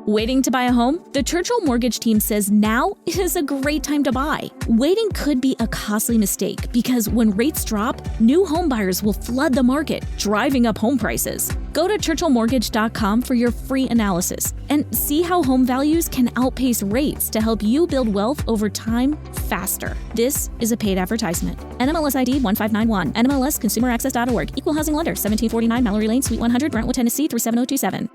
Waiting to buy a home? The Churchill Mortgage team says now is a great time to buy. Waiting could be a costly mistake because when rates drop, new home buyers will flood the market, driving up home prices. Go to churchillmortgage.com for your free analysis and see how home values can outpace rates to help you build wealth over time faster. This is a paid advertisement. NMLS ID 1591, NMLSconsumeraccess.org, Equal Housing Lender, 1749 Mallory Lane, Suite 100, Brentwood, Tennessee 37027.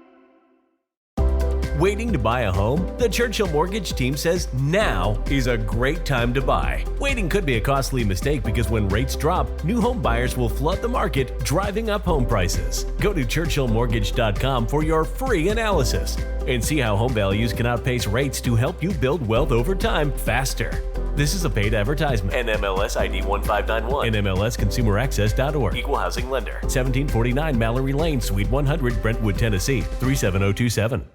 Waiting to buy a home? The Churchill Mortgage team says now is a great time to buy. Waiting could be a costly mistake because when rates drop, new home buyers will flood the market, driving up home prices. Go to churchillmortgage.com for your free analysis and see how home values can outpace rates to help you build wealth over time faster. This is a paid advertisement. NMLS ID 1591. NMLSconsumeraccess.org. Equal Housing Lender. 1749 Mallory Lane, Suite 100, Brentwood, Tennessee 37027.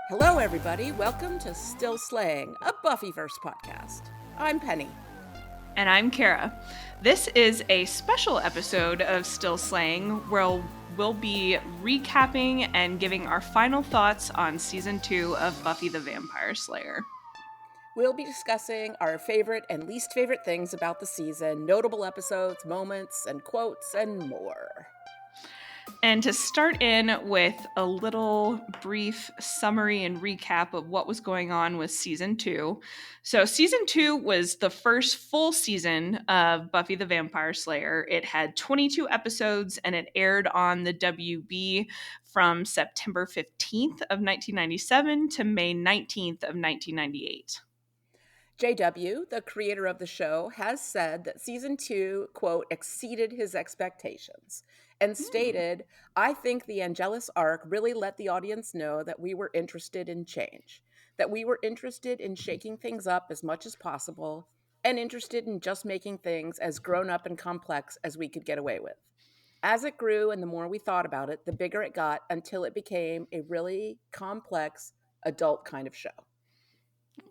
Hello, everybody. Welcome to Still Slaying, a Buffyverse podcast. I'm Penny. And I'm Kara. This is a special episode of Still Slaying where we'll be recapping and giving our final thoughts on Season 2 of Buffy the Vampire Slayer. We'll be discussing our favorite and least favorite things about the season, notable episodes, moments, and quotes, and more. And to start in with a little brief summary and recap of what was going on with Season 2. So Season 2 was the first full season of Buffy the Vampire Slayer. It had 22 episodes and it aired on the WB from September 15th of 1997 to May 19th of 1998. JW, the creator of the show, has said that Season 2, quote, exceeded his expectations and stated, I think the Angelus arc really let the audience know that we were interested in change, that we were interested in shaking things up as much as possible and interested in just making things as grown up and complex as we could get away with. As it grew and the more we thought about it, the bigger it got until it became a really complex adult kind of show.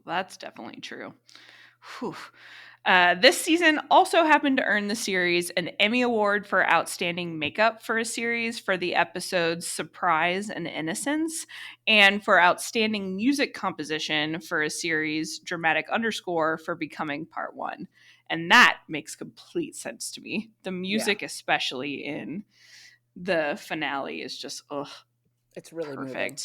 That's definitely true. Whew. This season also happened to earn the series an Emmy Award for Outstanding Makeup for a Series for the episodes Surprise and Innocence, and for Outstanding Music Composition for a series Dramatic Underscore for Becoming Part 1. And that makes complete sense to me. The music, especially in the finale, is just, it's really perfect. Moving.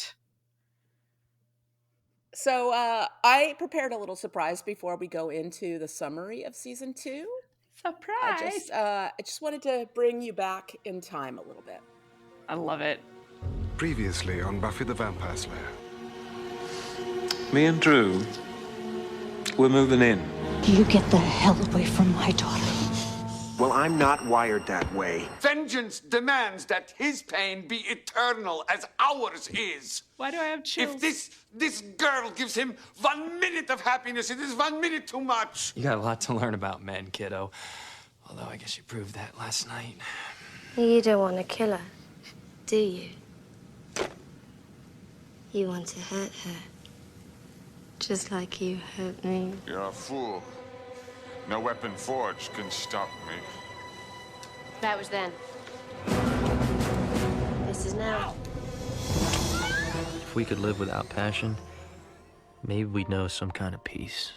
So I prepared a little surprise before we go into the summary of Season 2. Surprise! I just wanted to bring you back in time a little bit. I love it. Previously on Buffy the Vampire Slayer. Me and Drew, we're moving in. You get the hell away from my daughter. Well, I'm not wired that way. Vengeance demands that his pain be eternal as ours is. Why do I have chills? If this girl gives him 1 minute of happiness, it is 1 minute too much. You got a lot to learn about men, kiddo. Although I guess you proved that last night. You don't want to kill her, do you? You want to hurt her. Just like you hurt me. You're a fool. No weapon forged can stop me. That was then. This is now. If we could live without passion, maybe we'd know some kind of peace.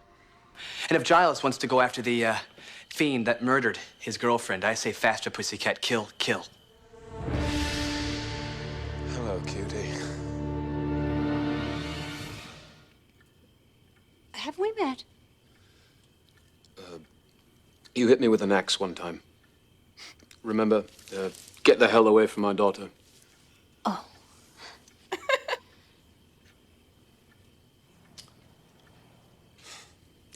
And if Giles wants to go after the fiend that murdered his girlfriend, I say faster, pussycat, kill, kill. Hello, cutie. it. You hit me with an axe one time. Remember? Get the hell away from my daughter. Oh.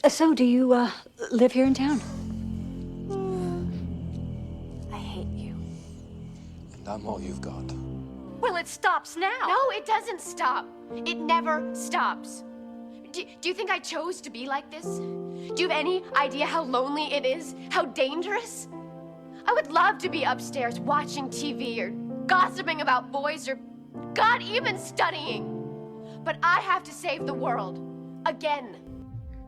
So, do you, live here in town? I hate you. And I'm all you've got. Well, it stops now. No, it doesn't stop. It never stops. Do you think I chose to be like this? Do you have any idea how lonely it is? How dangerous? I would love to be upstairs watching TV or gossiping about boys or, God, even studying. But I have to save the world. Again.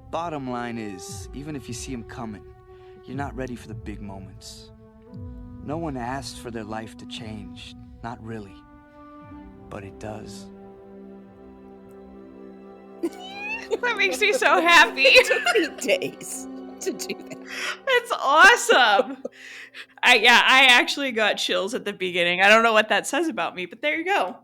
Bottom line is, even if you see him coming, you're not ready for the big moments. No one asks for their life to change. Not really. But it does. That makes me so happy. It took me days to do that. That's awesome. I actually got chills at the beginning. I don't know what that says about me, but there you go.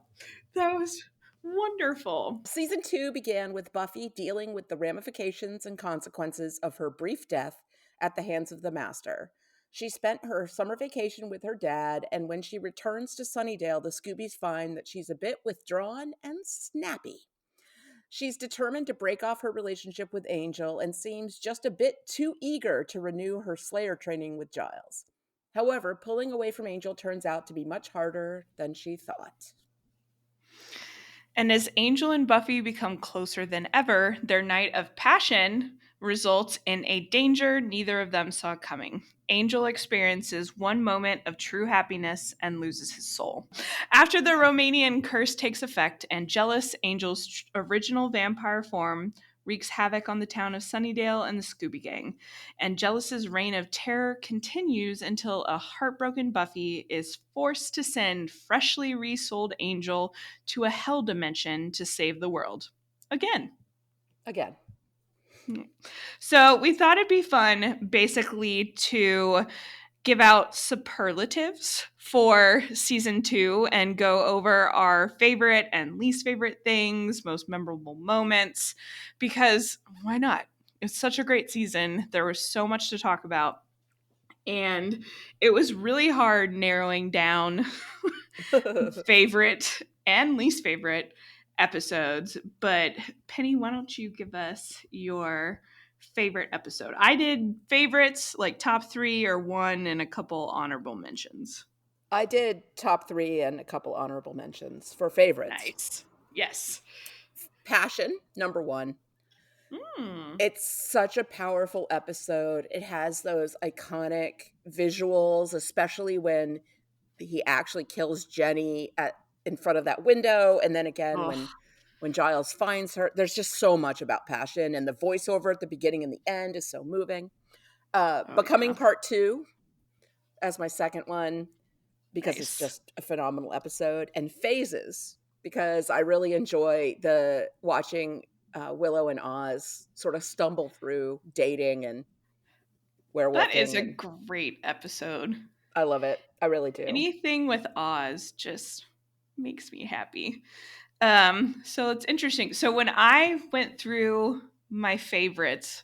That was wonderful. Season 2 began with Buffy dealing with the ramifications and consequences of her brief death at the hands of the Master. She spent her summer vacation with her dad, and when she returns to Sunnydale, the Scoobies find that she's a bit withdrawn and snappy. She's determined to break off her relationship with Angel and seems just a bit too eager to renew her Slayer training with Giles. However, pulling away from Angel turns out to be much harder than she thought. And as Angel and Buffy become closer than ever, their night of passion results in a danger neither of them saw coming. Angel experiences one moment of true happiness and loses his soul. After the Romanian curse takes effect and jealous Angel's original vampire form wreaks havoc on the town of Sunnydale and the Scooby Gang, and Jealous's reign of terror continues until a heartbroken Buffy is forced to send freshly resold Angel to a hell dimension to save the world. Again. So we thought it'd be fun, basically, to give out superlatives for season 2 and go over our favorite and least favorite things, most memorable moments, because why not? It's such a great season. There was so much to talk about. And it was really hard narrowing down favorite and least favorite episodes. But Penny, why don't you give us your favorite episode? I did favorites, like top 3 or 1 and a couple honorable mentions. I did top 3 and a couple honorable mentions for favorites. Nice. Yes. Passion, number 1. It's such a powerful episode. It has those iconic visuals, especially when he actually kills Jenny in front of that window, and then again when Giles finds her. There's just so much about passion, and the voiceover at the beginning and the end is so moving. Becoming Part 2 as my second one, because it's just a phenomenal episode. And Phases, because I really enjoy watching Willow and Oz sort of stumble through dating and werewolfing. That is a great episode. I love it. I really do. Anything with Oz just makes me happy. So it's interesting. So when I went through my favorites,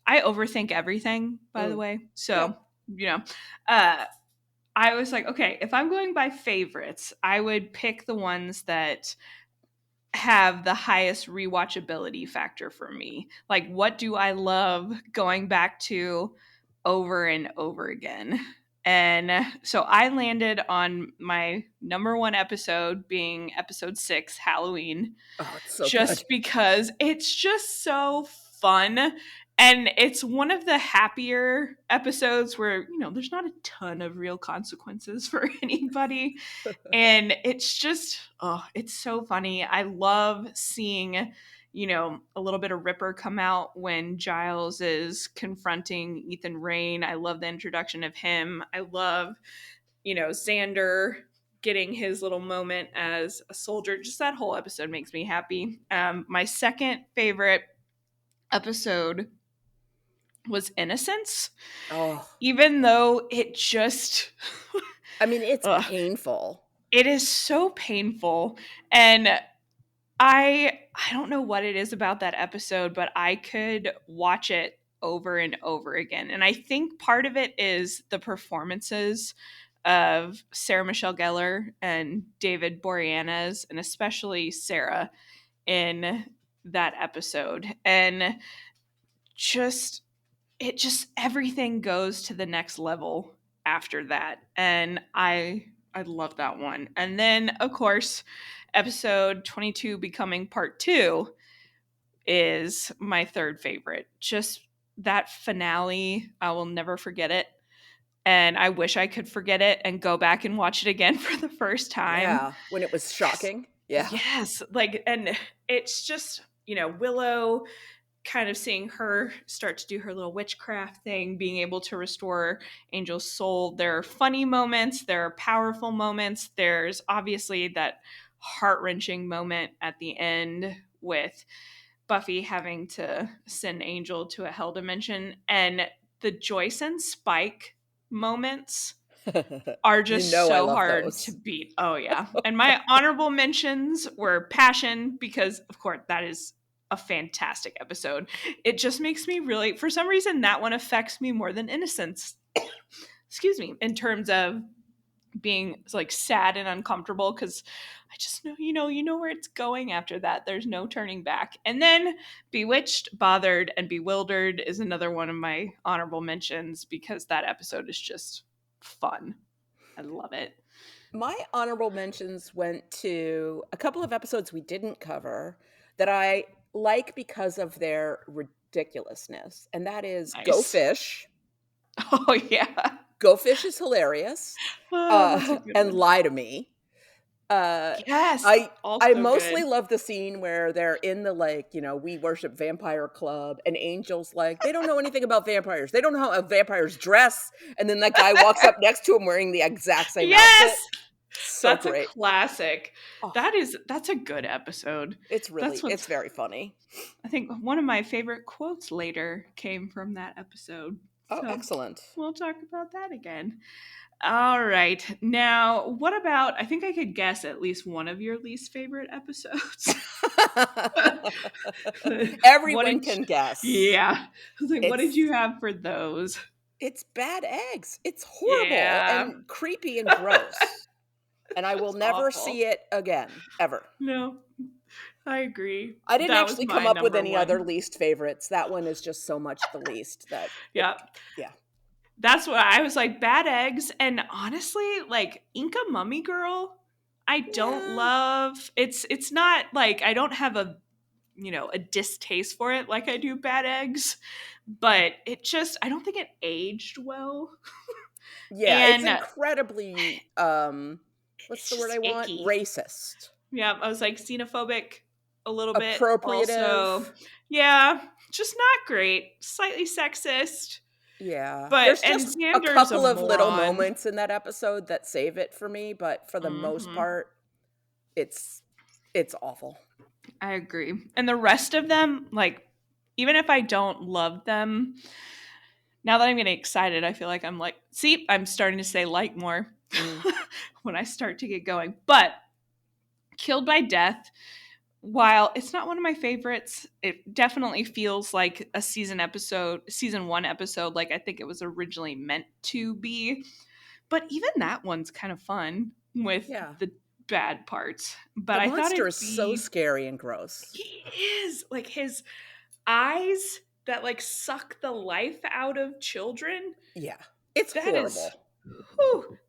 I overthink everything, by the way. So, I was like, okay, if I'm going by favorites, I would pick the ones that have the highest rewatchability factor for me. Like, what do I love going back to over and over again? And so I landed on my number 1 episode being episode 6, Halloween. Oh, it's so just good. Because it's just so fun. And it's one of the happier episodes where, there's not a ton of real consequences for anybody. And it's just, it's so funny. I love seeing, a little bit of Ripper come out when Giles is confronting Ethan Rayne. I love the introduction of him. I love, Xander getting his little moment as a soldier. Just that whole episode makes me happy. My second favorite episode was Innocence. Even though it just I mean, it's painful. It is so painful. And I don't know what it is about that episode, but I could watch it over and over again. And I think part of it is the performances of Sarah Michelle Gellar and David Boreanaz, and especially Sarah in that episode. And just everything goes to the next level after that. And I love that one. And then of course, episode 22 becoming part 2 is my third favorite. Just that finale, I will never forget it. And I wish I could forget it and go back and watch it again for the first time. Yeah, when it was shocking. Yeah. Yes, like, and it's just, Willow kind of seeing her start to do her little witchcraft thing, being able to restore Angel's soul. There are funny moments, there are powerful moments. There's obviously that heart-wrenching moment at the end with Buffy having to send Angel to a hell dimension, and the Joyce and Spike moments are just I so love hard those. to beat. Oh yeah. And my honorable mentions were Passion, because of course that is a fantastic episode. It just makes me really, for some reason, that one affects me more than Innocence. Excuse me, in terms of being like sad and uncomfortable, because I just know, you know where it's going after that. There's no turning back. And then Bewitched, Bothered, and Bewildered is another one of my honorable mentions, because that episode is just fun. I love it. My honorable mentions went to a couple of episodes we didn't cover that I like because of their ridiculousness, and that is Nice. Go Fish. Oh yeah, Go Fish is hilarious. that's a good and one. Lie to Me. Yes, I also mostly good. love the scene where they're in the, like, we worship vampire club, and Angel's like, they don't know anything about vampires. They don't know how vampires dress. And then that guy walks up next to him wearing the exact same outfit. So That's great. a classic. Oh. That's a good episode. It's very funny. I think one of my favorite quotes later came from that episode. Oh, So excellent. We'll talk about that again. All right. Now, what about, I think I could guess at least one of your least favorite episodes. Everyone can guess. Yeah. I was like, what did you have for those? It's Bad Eggs. It's horrible and creepy and gross. And I will never see it again, ever. No, I agree. I didn't actually come up with any other least favorites. That one is just so much the least that. Yeah. That's what I was like, Bad Eggs. And honestly, like Inca Mummy Girl, I don't love. It's not like, I don't have a distaste for it like I do Bad Eggs, but it just, I don't think it aged well. Yeah, it's incredibly what's the word I want? Icky. Racist. Yeah, I was like xenophobic a little bit. Appropriative. Also, yeah, just not great. Slightly sexist. Yeah, but there's just a couple of little moments in that episode that save it for me, but for the most part, it's awful. I agree. And the rest of them, like, even if I don't love them, now that I'm getting excited, I feel like I'm like, see, I'm starting to say like more when I start to get going. But Killed by Death, while it's not one of my favorites, it definitely feels like a season 1 episode, like I think it was originally meant to be. But even that one's kind of fun with the bad parts. But the monster is so scary and gross. He is, like, his eyes that like suck the life out of children. Yeah, it's horrible.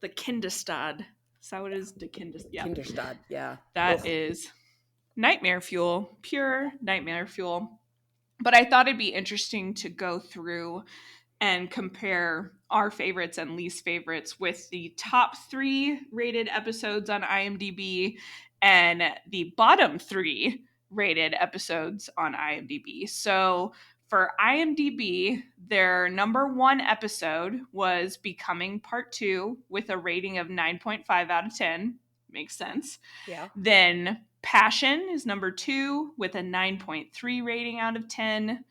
The Kinderstad. Is that what it is? The Kinderstad. Yeah. Kinderstad. Yeah, that is nightmare fuel, pure nightmare fuel. But I thought it'd be interesting to go through and compare our favorites and least favorites with the top 3 rated episodes on IMDb and the bottom 3 rated episodes on IMDb. So for IMDb, their number 1 episode was Becoming Part 2 with a rating of 9.5 out of 10. Makes sense. Yeah. Then Passion is number 2 with a 9.3 rating out of 10.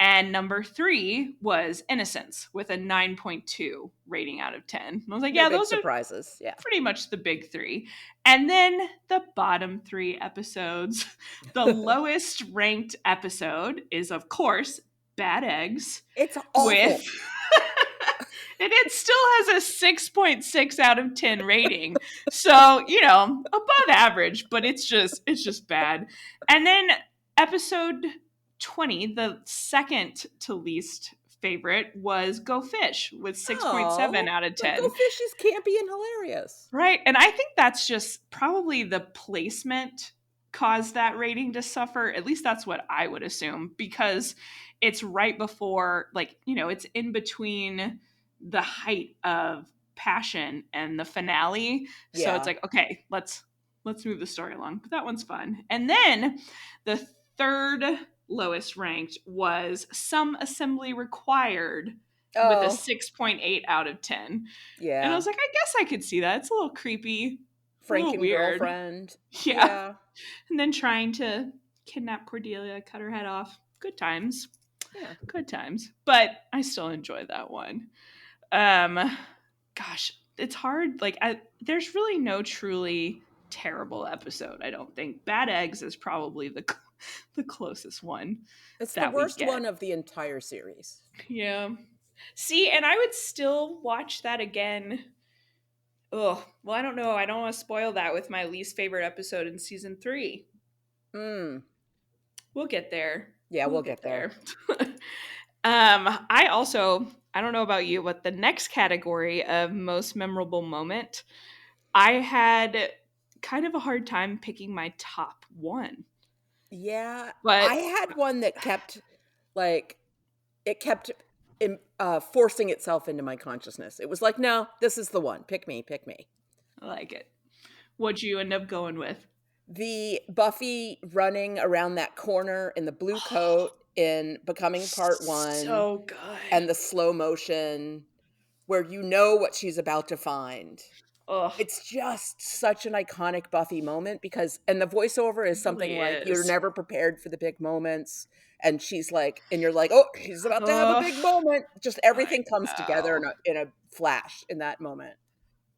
And number 3 was Innocence with a 9.2 rating out of 10. And I was like, No yeah, big those surprises. Yeah. are pretty much the big 3. And then the bottom 3 episodes. The lowest ranked episode is, of course, Bad Eggs. It's awful. And it still has a 6.6 out of 10 rating. So, above average, but it's just bad. And then episode 20, the second to least favorite, was Go Fish with 6.7 out of 10. Go Fish is campy and hilarious. Right. And I think that's just probably the placement caused that rating to suffer. At least that's what I would assume, because it's right before, it's in between the height of Passion and the finale. So it's like, okay, let's move the story along. But that one's fun. And then the third lowest ranked was Some Assembly Required with a 6.8 out of 10. Yeah. And I was like, I guess I could see that. It's a little creepy. Franken weird. girlfriend. Yeah. And then trying to kidnap Cordelia, cut her head off. Good times. Yeah. Good times. But I still enjoy that one. Gosh, it's hard. There's really no truly terrible episode, I don't think. Bad Eggs is probably the closest one. It's the worst one of the entire series. Yeah. See, and I would still watch that again. Oh, well, I don't know. I don't want to spoil that with my least favorite episode in season 3. We'll get there. Yeah, we'll get there. I don't know about you, but the next category of most memorable moment, I had kind of a hard time picking my top one. Yeah, but I had one that kept forcing itself into my consciousness. It was like, no, this is the one. Pick me. I like it. What'd you end up going with? The Buffy running around that corner in the blue coat in Becoming Part 1. So good. And the slow motion where you know what she's about to find. Ugh. It's just such an iconic Buffy moment and the voiceover is something like, you're never prepared for the big moments. And she's like, and you're like, oh, she's about to have a big moment. Just everything comes together in a flash in that moment.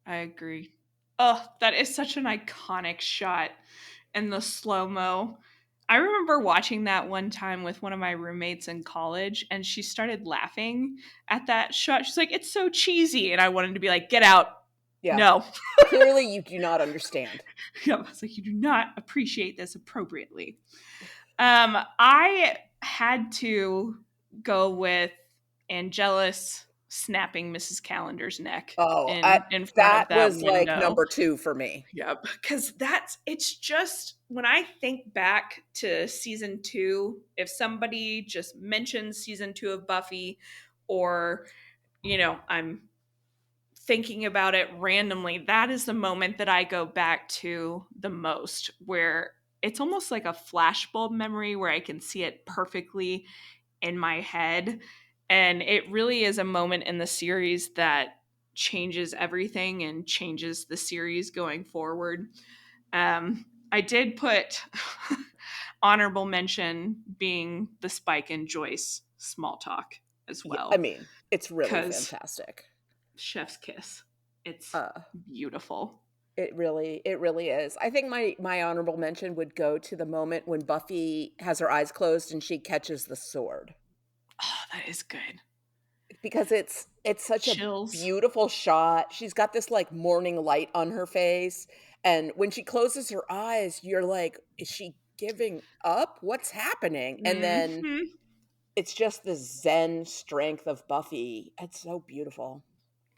I agree. Oh, that is such an iconic shot in the slow-mo. I remember watching that one time with one of my roommates in college, and she started laughing at that shot. She's like, it's so cheesy. And I wanted to be like, get out. Yeah. No. Clearly you do not understand. Yeah, I was like, you do not appreciate this appropriately. I had to go with Angelus snapping Mrs. Calendar's neck. Oh, in front of that was window. like number 2 for me. Yep. Because it's just, when I think back to season 2, if somebody just mentions season 2 of Buffy, or, I'm thinking about it randomly, that is the moment that I go back to the most, where it's almost like a flashbulb memory where I can see it perfectly in my head. And it really is a moment in the series that changes everything and changes the series going forward. I did put honorable mention being the Spike and Joyce small talk as well. I mean, it's really fantastic. Chef's kiss. It's beautiful. It really is. I think my honorable mention would go to the moment when Buffy has her eyes closed and she catches the sword. Oh, that is good. Because it's such a beautiful shot. She's got this like morning light on her face. And when she closes her eyes, you're like, is she giving up? What's happening? And then it's just the zen strength of Buffy. It's so beautiful.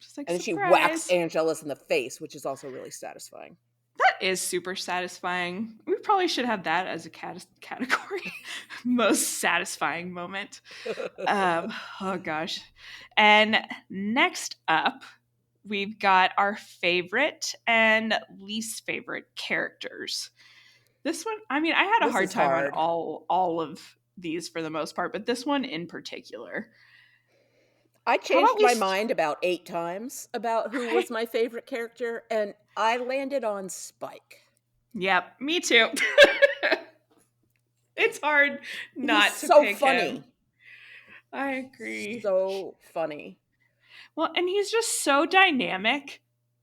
Just like, and then surprise. She whacks Angelus in the face, which is also really satisfying. That is super satisfying. We probably should have that as a category. Most satisfying moment. Oh gosh. And next up, we've got our favorite and least favorite characters. This one, I mean, I had a hard time on all of these for the most part, but this one in particular. I changed my mind about 8 times about who was my favorite character, and I landed on Spike. Yep, me too. It's hard not He's to so pick funny. him. I agree. So funny. Well, and he's just so dynamic.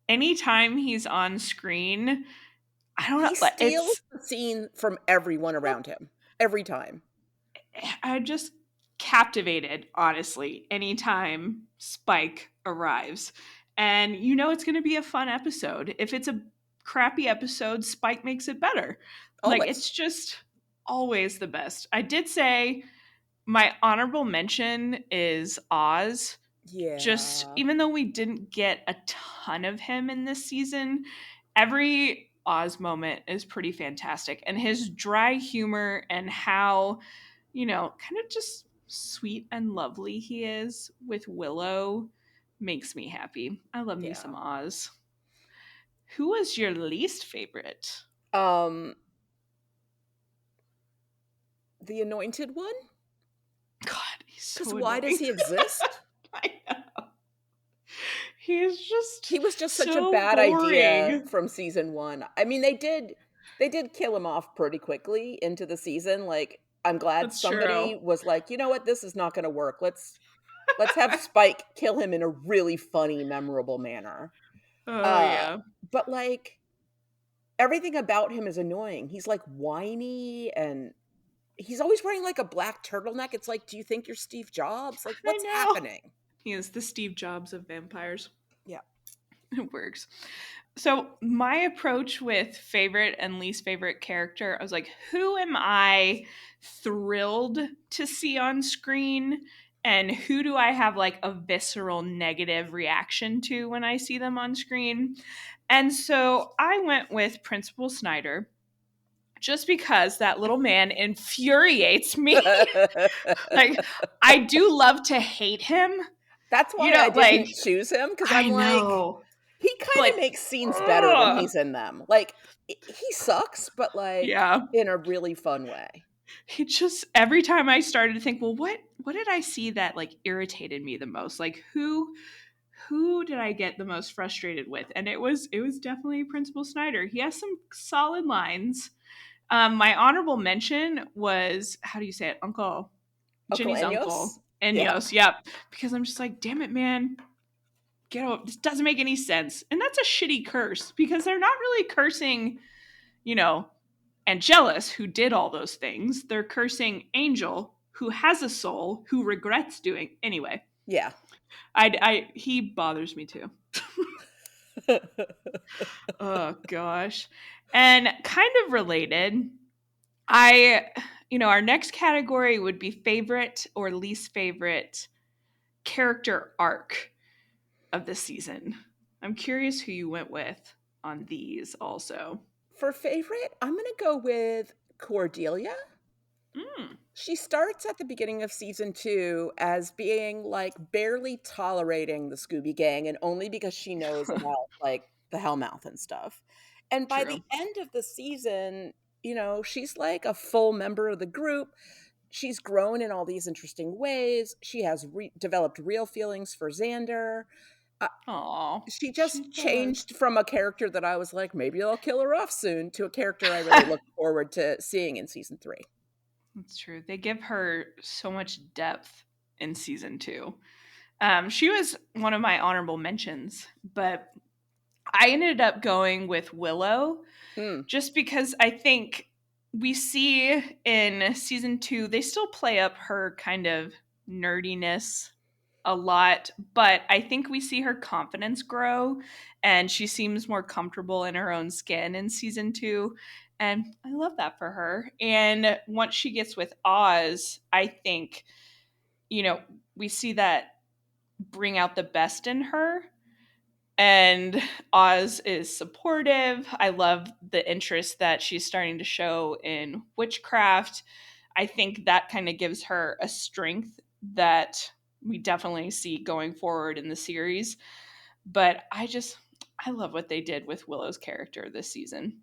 Anytime he's on screen, I don't know, He like steals the scene from everyone around him every time. I'm just captivated, honestly, anytime Spike arrives. And you know it's going to be a fun episode. If it's a crappy episode, Spike makes it better. Like, Always. it's just always the best. I did say my honorable mention is Oz. Just Yeah. even though we didn't get a ton of him in this season, every Oz moment is pretty fantastic. And his dry humor and how, kind of just sweet and lovely he is with Willow makes me happy. I love me some Oz. Who was your least favorite? The Anointed One? God, he's so Because annoying. why does he exist? I know. He was just so such a bad boring. idea from season 1. I mean, they did kill him off pretty quickly into the season. Like, I'm glad That's somebody true. was like, you know what, this is not going to work. Let's have Spike kill him in a really funny, memorable manner. Oh yeah. But like, everything about him is annoying. He's like whiny, and he's always wearing like a black turtleneck. It's like, do you think you're Steve Jobs? Like, what's happening? He is the Steve Jobs of vampires. Yeah. It works. So my approach with favorite and least favorite character, I was like, who am I thrilled to see on screen? And who do I have like a visceral negative reaction to when I see them on screen? And so I went with Principal Snyder, just because that little man infuriates me. Like, I do love to hate him. That's why I didn't choose him, because I'm like, he kind of makes scenes better when he's in them. Like, he sucks, but like in a really fun way. He just, every time I started to think, well, what did I see that like irritated me the most? Like, who did I get the most frustrated with? And it was definitely Principal Snyder. He has some solid lines. My honorable mention was, how do you say it? Ginny's uncle. Enyos, yep. Because I'm just like, damn it, man. Get out. This doesn't make any sense. And that's a shitty curse, because they're not really cursing, Angelus, who did all those things. They're cursing Angel, who has a soul, who regrets doing. Anyway. Yeah. He bothers me too. Oh, gosh. And kind of related, our next category would be favorite or least favorite character arc of the season. I'm curious who you went with on these also. For favorite, I'm going to go with Cordelia. She starts at the beginning of season 2 as being like barely tolerating the Scooby Gang, and only because she knows about like the Hellmouth and stuff. And by the end of the season, she's like a full member of the group. She's grown in all these interesting ways. She has developed real feelings for Xander. She just changed from a character that I was like, maybe I'll kill her off soon, to a character I really look forward to seeing in season 3. That's true. They give her so much depth in season 2. She was one of my honorable mentions, but I ended up going with Willow just because I think we see in season 2, they still play up her kind of nerdiness a lot, but I think we see her confidence grow, and she seems more comfortable in her own skin in season 2. And I love that for her. And once she gets with Oz, I think, we see that bring out the best in her. And Oz is supportive. I love the interest that she's starting to show in witchcraft. I think that kind of gives her a strength that we definitely see going forward in the series. But I love what they did with Willow's character this season.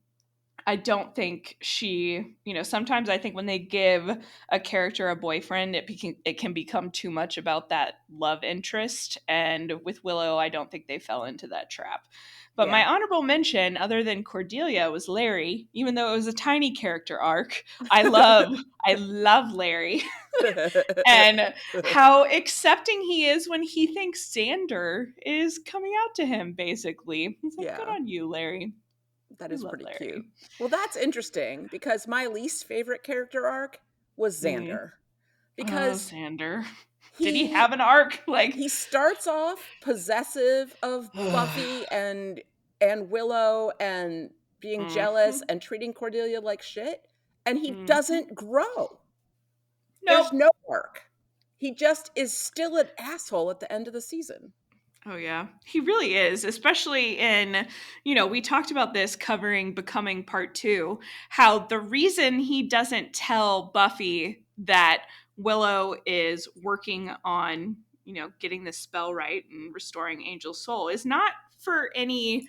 I don't think she, sometimes I think when they give a character a boyfriend, it can become too much about that love interest. And with Willow, I don't think they fell into that trap. But my honorable mention, other than Cordelia, was Larry. Even though it was a tiny character arc, I love Larry. And how accepting he is when he thinks Xander is coming out to him, basically. He's like, good on you, Larry. That is pretty cute. Well, that's interesting because my least favorite character arc was Xander. Because Xander. Did he have an arc? Like, he starts off possessive of Buffy and Willow and being jealous and treating Cordelia like shit, and he doesn't grow. There's no arc. He just is still an asshole at the end of the season. Oh, yeah. He really is, especially in, we talked about this covering Becoming Part 2, how the reason he doesn't tell Buffy that Willow is working on, getting the spell right and restoring Angel's soul is not for any,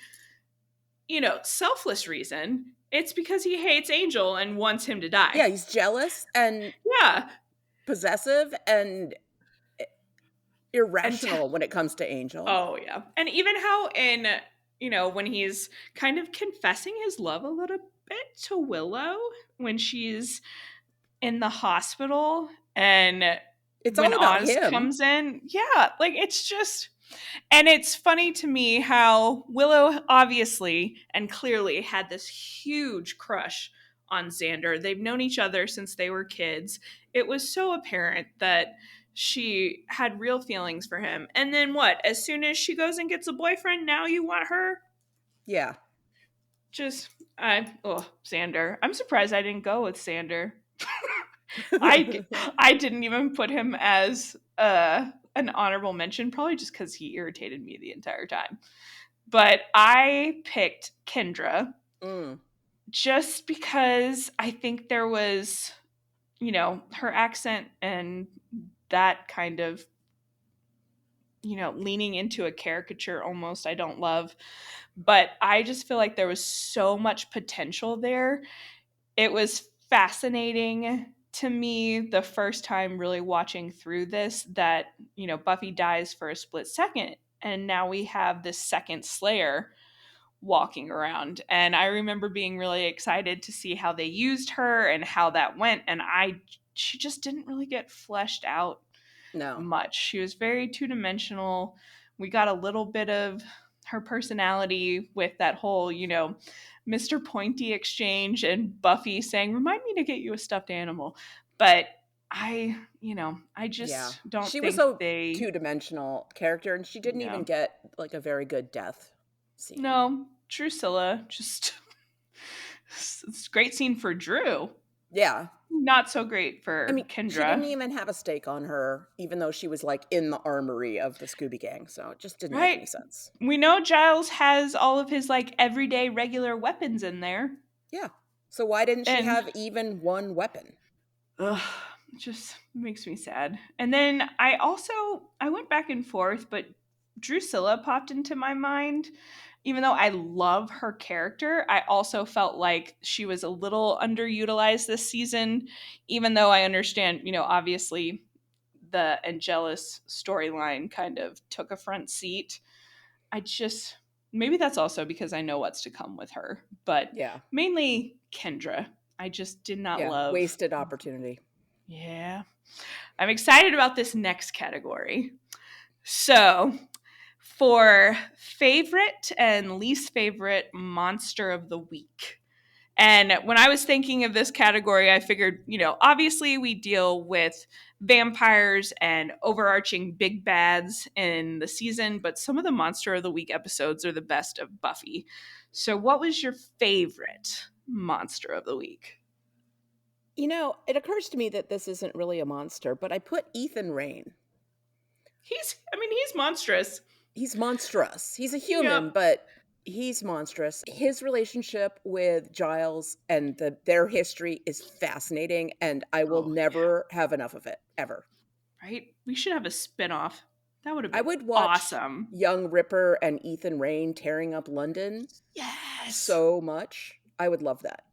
selfless reason. It's because he hates Angel and wants him to die. Yeah, he's jealous and possessive and irrational when it comes to Angel. Oh, yeah. And even how in, when he's kind of confessing his love a little bit to Willow when she's in the hospital and it's when all about Oz him. comes in. Yeah, like it's just, and it's funny to me how Willow obviously and clearly had this huge crush on Xander. They've known each other since they were kids. It was so apparent that she had real feelings for him. And then what? As soon as she goes and gets a boyfriend, now you want her? Yeah. Just, Xander. I'm surprised I didn't go with Xander. I didn't even put him as an honorable mention, probably just because he irritated me the entire time. But I picked Kendra just because I think there was, her accent and that kind of, leaning into a caricature almost I don't love. But I just feel like there was so much potential there. It was fascinating to me the first time really watching through this that, Buffy dies for a split second. And now we have this second Slayer walking around. And I remember being really excited to see how they used her and how that went. And she just didn't really get fleshed out much. She was very two-dimensional. We got a little bit of her personality with that whole, Mr. Pointy exchange and Buffy saying, remind me to get you a stuffed animal. But I just don't think she was a two-dimensional character, and she didn't even get like a very good death scene. No, Drusilla, just it's a great scene for Drew. Yeah. Not so great for Kendra. She didn't even have a stake on her, even though she was like in the armory of the Scooby Gang. So it just didn't make any sense. We know Giles has all of his like everyday regular weapons in there. Yeah. So why didn't she have even one weapon? Ugh, just makes me sad. And then I went back and forth, but Drusilla popped into my mind. Even though I love her character, I also felt like she was a little underutilized this season, even though I understand, obviously the Angelus storyline kind of took a front seat. Maybe that's also because I know what's to come with her, but mainly Kendra. I just did not love. Wasted opportunity. Yeah. I'm excited about this next category. So, for favorite and least favorite monster of the week. And when I was thinking of this category, I figured, obviously we deal with vampires and overarching big bads in the season, but some of the monster of the week episodes are the best of Buffy. So what was your favorite monster of the week? It occurs to me that this isn't really a monster, but I put Ethan Rayne. He's monstrous. He's monstrous. He's a human, but he's monstrous. His relationship with Giles and their history is fascinating, and I will never have enough of it, ever. Right? We should have a spinoff. That would have been I would watch awesome. Young Ripper and Ethan Rayne tearing up London. Yes. So much. I would love that.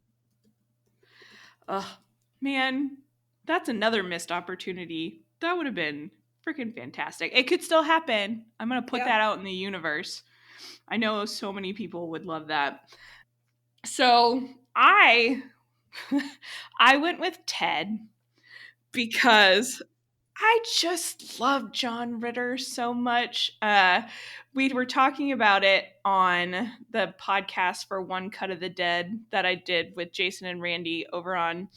Oh, man, that's another missed opportunity. That would have been freaking fantastic. It could still happen. I'm going to put that out in the universe. I know so many people would love that. So I went with Ted because I just love John Ritter so much. We were talking about it on the podcast for One Cut of the Dead that I did with Jason and Randy over on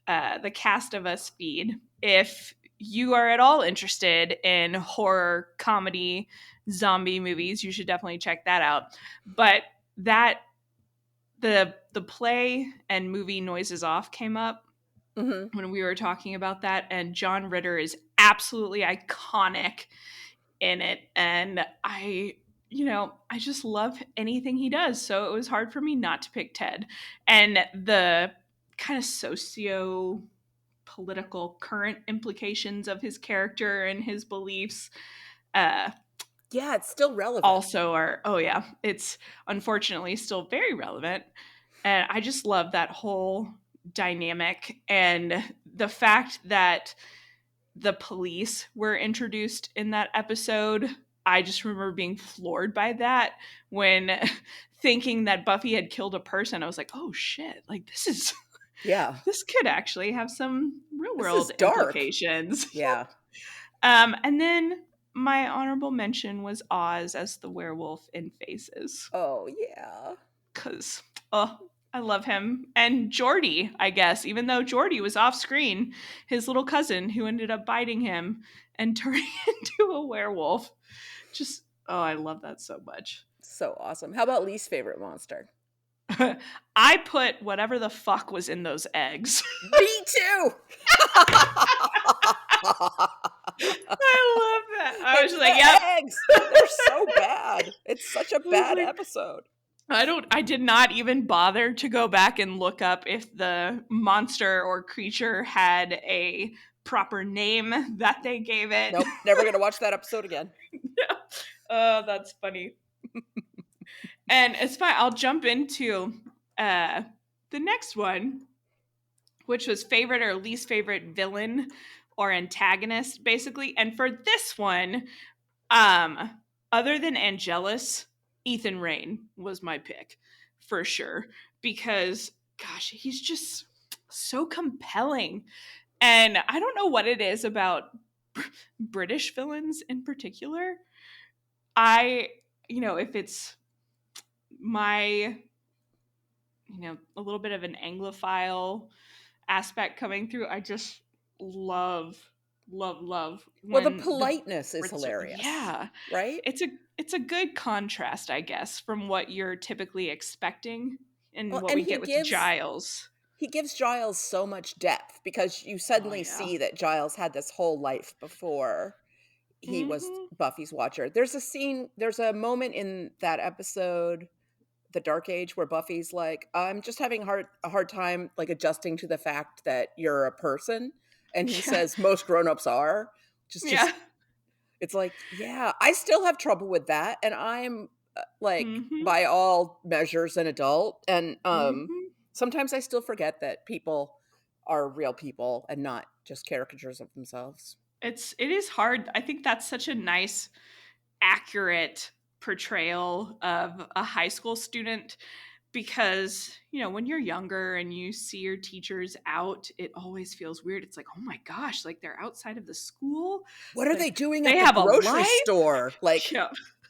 the Cast of Us feed. If you are at all interested in horror, comedy, zombie movies, you should definitely check that out. But that the play and movie Noises Off came up when we were talking about that, and John Ritter is absolutely iconic in it, and I just love anything he does, so it was hard for me not to pick Ted. And the kind of socio political current implications of his character and his beliefs it's still relevant. Also are, it's unfortunately still very relevant. And I just love that whole dynamic, and the fact that the police were introduced in that episode. I just remember being floored by that when thinking that Buffy had killed a person. I was like, oh shit, like this is this could actually have some real world implications. Yeah. And then my honorable mention was Oz as the werewolf in Faces. Oh yeah. Cause I love him. And Jordy, I guess, even though Jordy was off screen, his little cousin who ended up biting him and turning into a werewolf. Just, I love that so much. So awesome. How about least favorite monster? I put whatever the fuck was in those eggs. Me too. I love that. I was like, yep. Eggs. They're so bad. It's such a bad episode. I did not even bother to go back and look up if the monster or creature had a proper name that they gave it. Nope, never gonna watch that episode again. Yeah. Oh, that's funny. And it's fine. I'll jump into the next one, which was favorite or least favorite villain or antagonist, basically. And for this one, other than Angelus, Ethan Rayne was my pick for sure, because gosh, he's just so compelling. And I don't know what it is about British villains in particular. If it's my, a little bit of an Anglophile aspect coming through, I just love. Well, the politeness is hilarious. Yeah. Right? It's a good contrast, I guess, from what you're typically expecting and what we get with Giles. He gives Giles so much depth because you suddenly see that Giles had this whole life before he was Buffy's watcher. There's a moment in that episode, The Dark Age, where Buffy's like, I'm just having a hard time like adjusting to the fact that you're a person. And he says most grown-ups are. Just it's like, yeah, I still have trouble with that. And I'm like, by all measures, an adult. And sometimes I still forget that people are real people and not just caricatures of themselves. It is hard. I think that's such a nice, accurate portrayal of a high school student, because when you're younger and you see your teachers out, it always feels weird. It's like, oh my gosh, like they're outside of the school. What are they doing at the grocery store? Like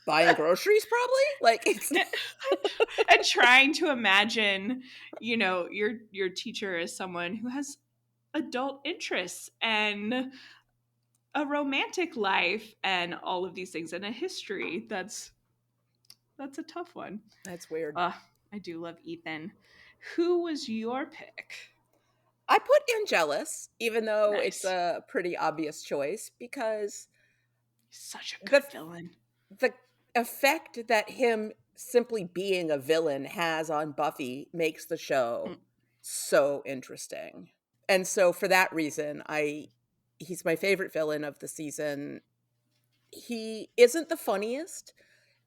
buying groceries, probably. Like it's and trying to imagine, your teacher as someone who has adult interests and a romantic life and all of these things and a history. That's a tough one. That's weird. I do love Ethan. Who was your pick? I put Angelus, even though it's a pretty obvious choice, because he's such a good villain. The effect that him simply being a villain has on Buffy makes the show so interesting. And so for that reason, he's my favorite villain of the season. He isn't the funniest,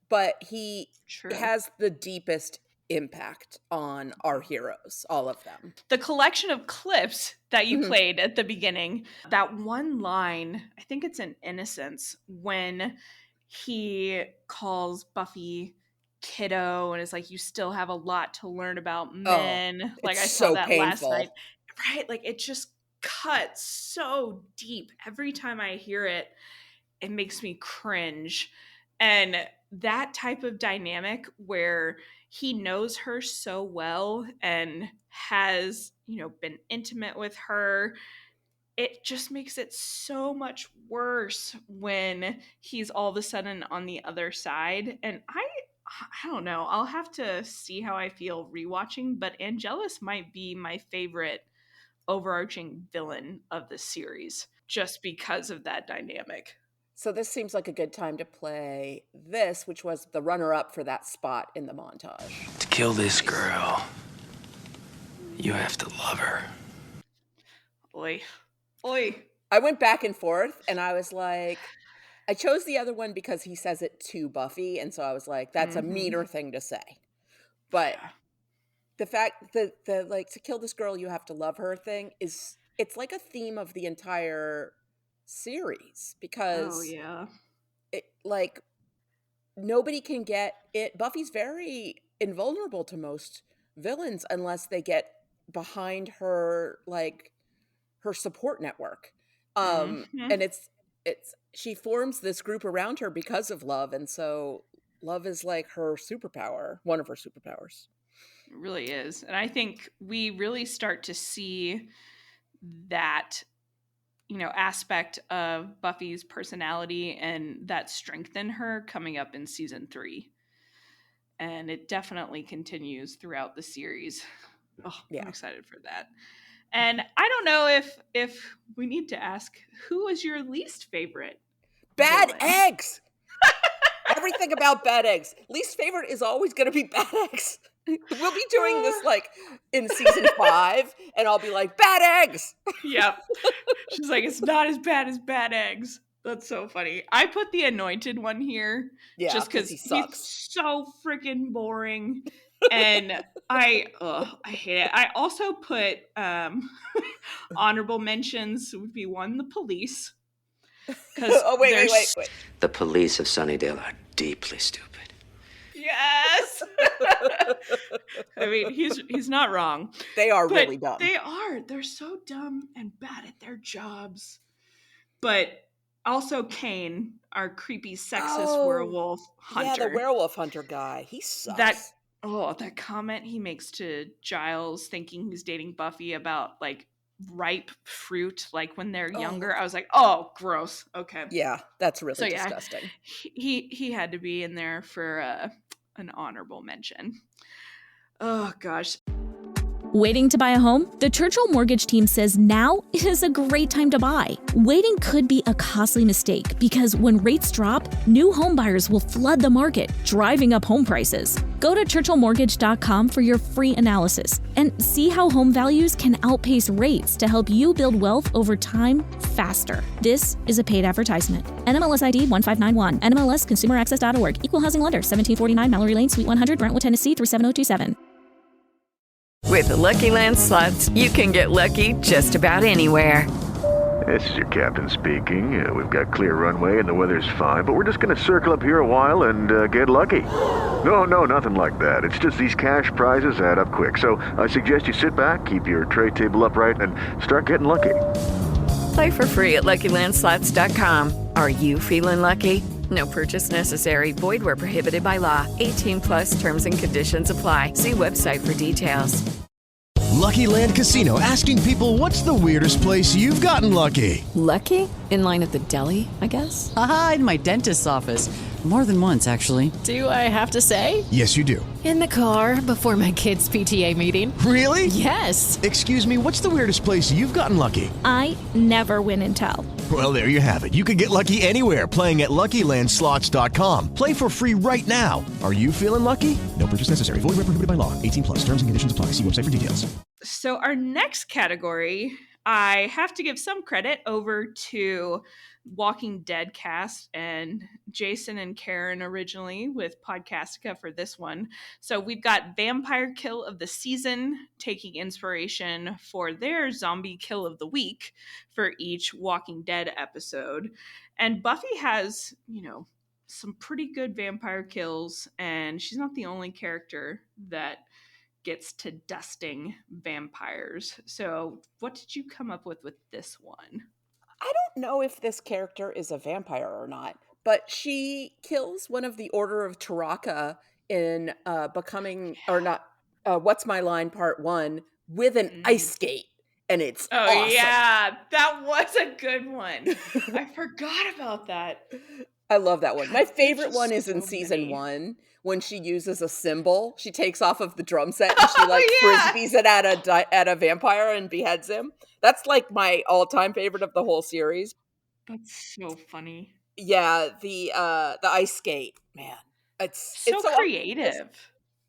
but he has the deepest impact on our heroes, all of them. The collection of clips that you played at the beginning, that one line, I think it's in Innocence, when he calls Buffy kiddo and is like, you still have a lot to learn about men. Like, I saw so that painful. last night. Right? Like, it just cuts so deep. Every time I hear it, it makes me cringe. And that type of dynamic where he knows her so well and has, been intimate with her, it just makes it so much worse when he's all of a sudden on the other side. And I don't know. I'll have to see how I feel rewatching, but Angelus might be my favorite overarching villain of the series just because of that dynamic. So this seems like a good time to play this, which was the runner-up for that spot in the montage. To kill this girl, you have to love her. Oi. Oi. I went back and forth, and I was like, I chose the other one because he says it to Buffy, and so I was like, that's a meaner thing to say. But the fact that the like, to kill this girl, you have to love her thing it's like a theme of the entire series, because it, like, nobody can get it. Buffy's very invulnerable to most villains unless they get behind her, like, her support network. And it's she forms this group around her because of love, and so love is like her superpower, one of her superpowers. It really is. And I think we really start to see that aspect of Buffy's personality and that strength in her coming up in season 3. And it definitely continues throughout the series. Oh, yeah. I'm excited for that. And I don't know if we need to ask, who was your least favorite? Bad eggs! Everything about bad eggs. Least favorite is always going to be bad eggs. We'll be doing this like in season 5, and I'll be like, bad eggs. Yep. She's like, it's not as bad as bad eggs. That's so funny. I put the Anointed one here just because he's so freaking boring. And I hate it. I also put honorable mentions would be one, the police. Wait. The police of Sunnydale are deeply stupid. Yes. I mean, he's not wrong. They are really dumb. They're so dumb and bad at their jobs. But also Kane, our creepy sexist werewolf hunter. Yeah, the werewolf hunter guy. He sucks. That comment he makes to Giles thinking he's dating Buffy about like ripe fruit, like when they're younger. I was like, oh, gross. Okay. Yeah, that's really disgusting. He had to be in there for an honorable mention. Oh, gosh. Waiting to buy a home? The Churchill Mortgage Team says now is a great time to buy. Waiting could be a costly mistake because when rates drop, new home buyers will flood the market, driving up home prices. Go to churchillmortgage.com for your free analysis and see how home values can outpace rates to help you build wealth over time faster. This is a paid advertisement. NMLS ID 1591. NMLSconsumeraccess.org. Equal housing lender. 1749 Mallory Lane, Suite 100, Brentwood, Tennessee 37027. With the Lucky Land Slots, you can get lucky just about anywhere. This is your captain speaking. We've got clear runway and the weather's fine, but we're just going to circle up here a while and get lucky. No, nothing like that. It's just these cash prizes add up quick. So I suggest you sit back, keep your tray table upright, and start getting lucky. Play for free at LuckyLandSlots.com. Are you feeling lucky? No purchase necessary. Void where prohibited by law. 18+ terms and conditions apply. See website for details. Lucky Land Casino, asking people, what's the weirdest place you've gotten lucky? Lucky? In line at the deli, I guess? Aha, in my dentist's office. More than once, actually. Do I have to say? Yes, you do. In the car before my kids' PTA meeting. Really? Yes. Excuse me, what's the weirdest place you've gotten lucky? I never win and tell. Well, there you have it. You can get lucky anywhere, playing at LuckyLandSlots.com. Play for free right now. Are you feeling lucky? No purchase necessary. Void where prohibited by law. 18+. Terms and conditions apply. See website for details. So our next category I have to give some credit over to Walking Dead cast and Jason and Karen originally with Podcastica for this one. So we've got Vampire Kill of the Season taking inspiration for their Zombie Kill of the Week for each Walking Dead episode. And Buffy has, some pretty good vampire kills, and she's not the only character that gets to dusting vampires. So, what did you come up with this one? I don't know if this character is a vampire or not, but she kills one of the Order of Taraka in becoming or not What's My Line Part 1 with an ice skate, and it's Oh awesome. yeah, that was a good one. I forgot about that. I love that one. God, My there's favorite just one is in so season many. 1 when she uses a cymbal. She takes off of the drum set and she yeah. frisbees it at a vampire and beheads him. That's like my all-time favorite of the whole series. That's so funny. Yeah, the ice skate, man. It's So so awesome because creative.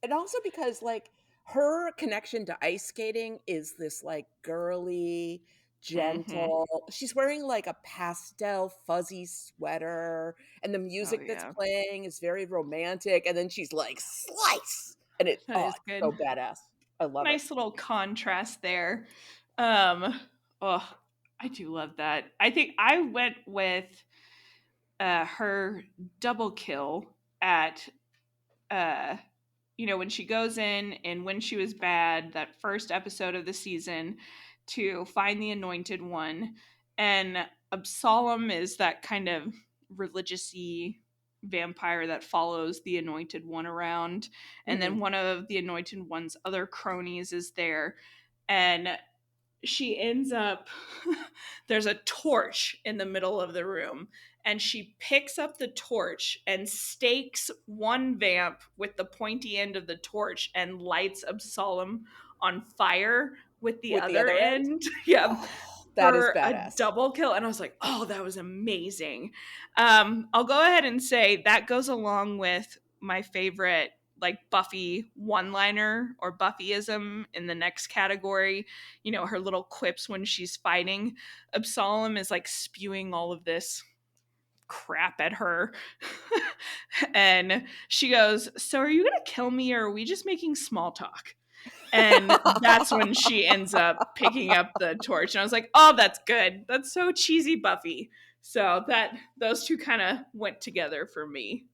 and also because, like, her connection to ice skating is this, like, girly, Mhm. gentle she's wearing, like, a pastel fuzzy sweater, and the Oh music that's yeah. playing is very romantic, and then she's like, "Slice!" And it's That is it's good. so badass. I love it. Nice little contrast there. Oh, I do love that. I think I went with her double kill at when she goes in and When She Was Bad, that first episode of the season, to find the Anointed One. And Absalom is that kind of religious-y vampire that follows the Anointed One around. And then one of the Anointed One's other cronies is there. And she ends up there's a torch in the middle of the room, and she picks up the torch and stakes one vamp with the pointy end of the torch and lights Absalom on fire with the With the other other end? end. Yeah. Oh, that is For a badass. double kill. And I was like, oh, that was amazing. I'll go ahead and say that goes along with my favorite like Buffy one-liner or Buffyism in the next category. Her little quips when she's fighting. Absalom is like spewing all of this crap at her. And she goes, "So are you going to kill me, or are we just making small talk?" And that's when she ends up picking up the torch. And I was like, oh, that's good. That's so cheesy Buffy. So those two kind of went together for me.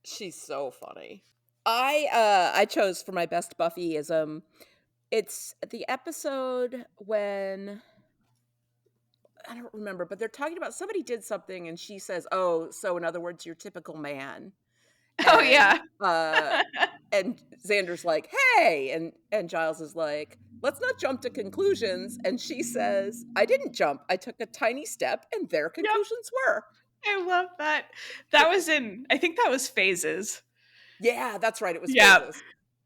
She's so funny. I chose for my best Buffyism. It's the episode when I don't remember, but they're talking about somebody did something and she says, "Oh, so in other words, you're typical man." Oh And yeah. and Xander's like, "Hey," and Giles is like, "Let's not jump to conclusions." And she says, "I didn't jump. I took a tiny step and their conclusions were." I love that. I think that was Phases. Yeah, that's right. It was Yeah. Phases.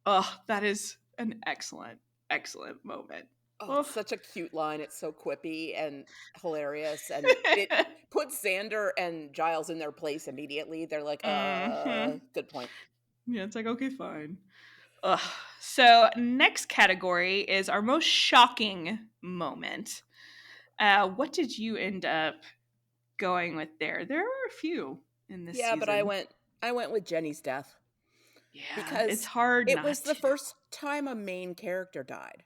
Oh, that is an excellent, excellent moment. Oh, it's Oh. such a cute line. It's so quippy and hilarious, and it puts Xander and Giles in their place immediately. They're like, Mhm. good point." Yeah, it's like, okay, fine. Ugh. So next category is our most shocking moment. What did you end up going with there? There were a few in this Yeah, but season. I went with Jenny's death. Yeah, it's Because hard it was not the to. first time a main character died.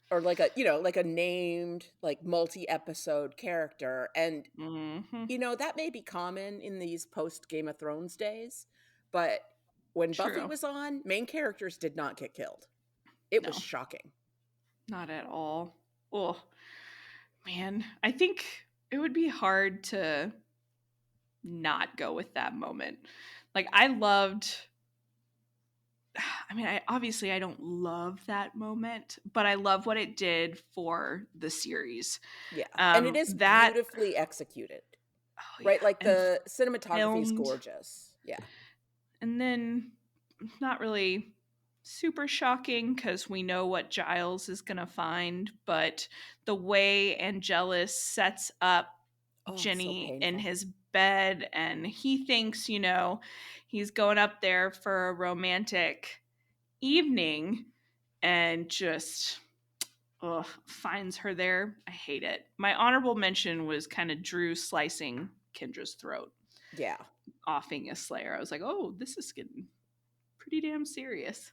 Or like a named, like multi-episode character. And Mhm. that may be common in these post Game of Thrones days, but when Buffy True. was on, main characters did not get killed. It was No, shocking. not at all. Oh, man. I think it would be hard to not go with that moment. Like, I obviously I don't love that moment, but I love what it did for the series. Yeah. And it is That beautifully executed. Oh Right? yeah, Like and the cinematography is filmed. gorgeous. Yeah. And then not really super shocking because we know what Giles is going to find, but the way Angelus sets up Oh, so Jenny in painful. his bed, and he thinks, he's going up there for a romantic evening, and just finds her there. I hate it. My honorable mention was kind of Drew slicing Kendra's throat, Yeah. offing a Slayer. I was like, oh, this is getting pretty damn serious.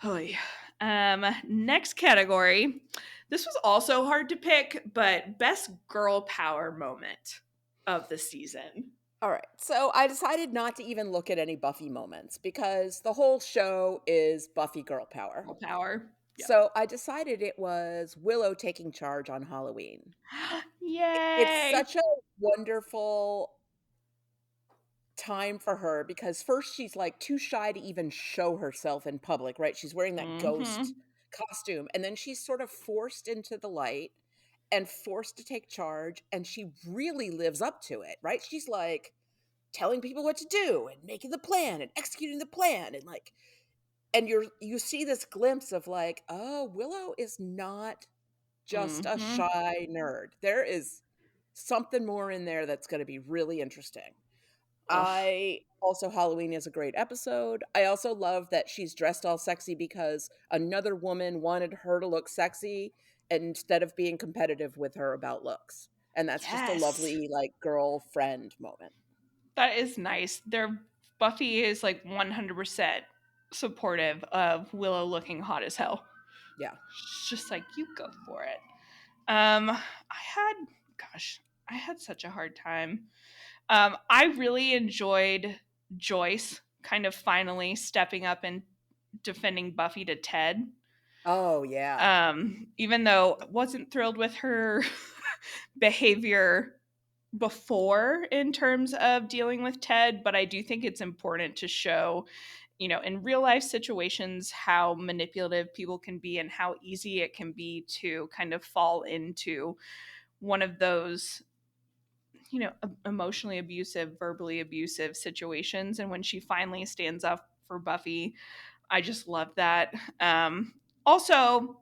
Oy. Next category. This was also hard to pick, but best girl power moment of the season. All right. So I decided not to even look at any Buffy moments because the whole show is Buffy girl power. Girl power. Yep. So I decided it was Willow taking charge on Halloween. Yay! It's such a wonderful time for her because first she's like too shy to even show herself in public, right? She's wearing that ghost costume, and then she's sort of forced into the light and forced to take charge, and she really lives up to it, right? She's like telling people what to do and making the plan and executing the plan, and like, and you see this glimpse of like, oh, Willow is not just a shy nerd. There is something more in there that's going to be really interesting. I also, Halloween is a great episode. I also love that she's dressed all sexy because another woman wanted her to look sexy instead of being competitive with her about looks. And that's just a lovely, like, girlfriend moment. That is nice. Buffy is like 100% supportive of Willow looking hot as hell. Yeah. She's just like, you go for it. I had such a hard time. I really enjoyed Joyce kind of finally stepping up and defending Buffy to Ted. Oh, yeah. Even though I wasn't thrilled with her behavior before in terms of dealing with Ted, but I do think it's important to show, in real life situations, how manipulative people can be and how easy it can be to kind of fall into one of those emotionally abusive, verbally abusive situations. And when she finally stands up for Buffy, I just love that. Also,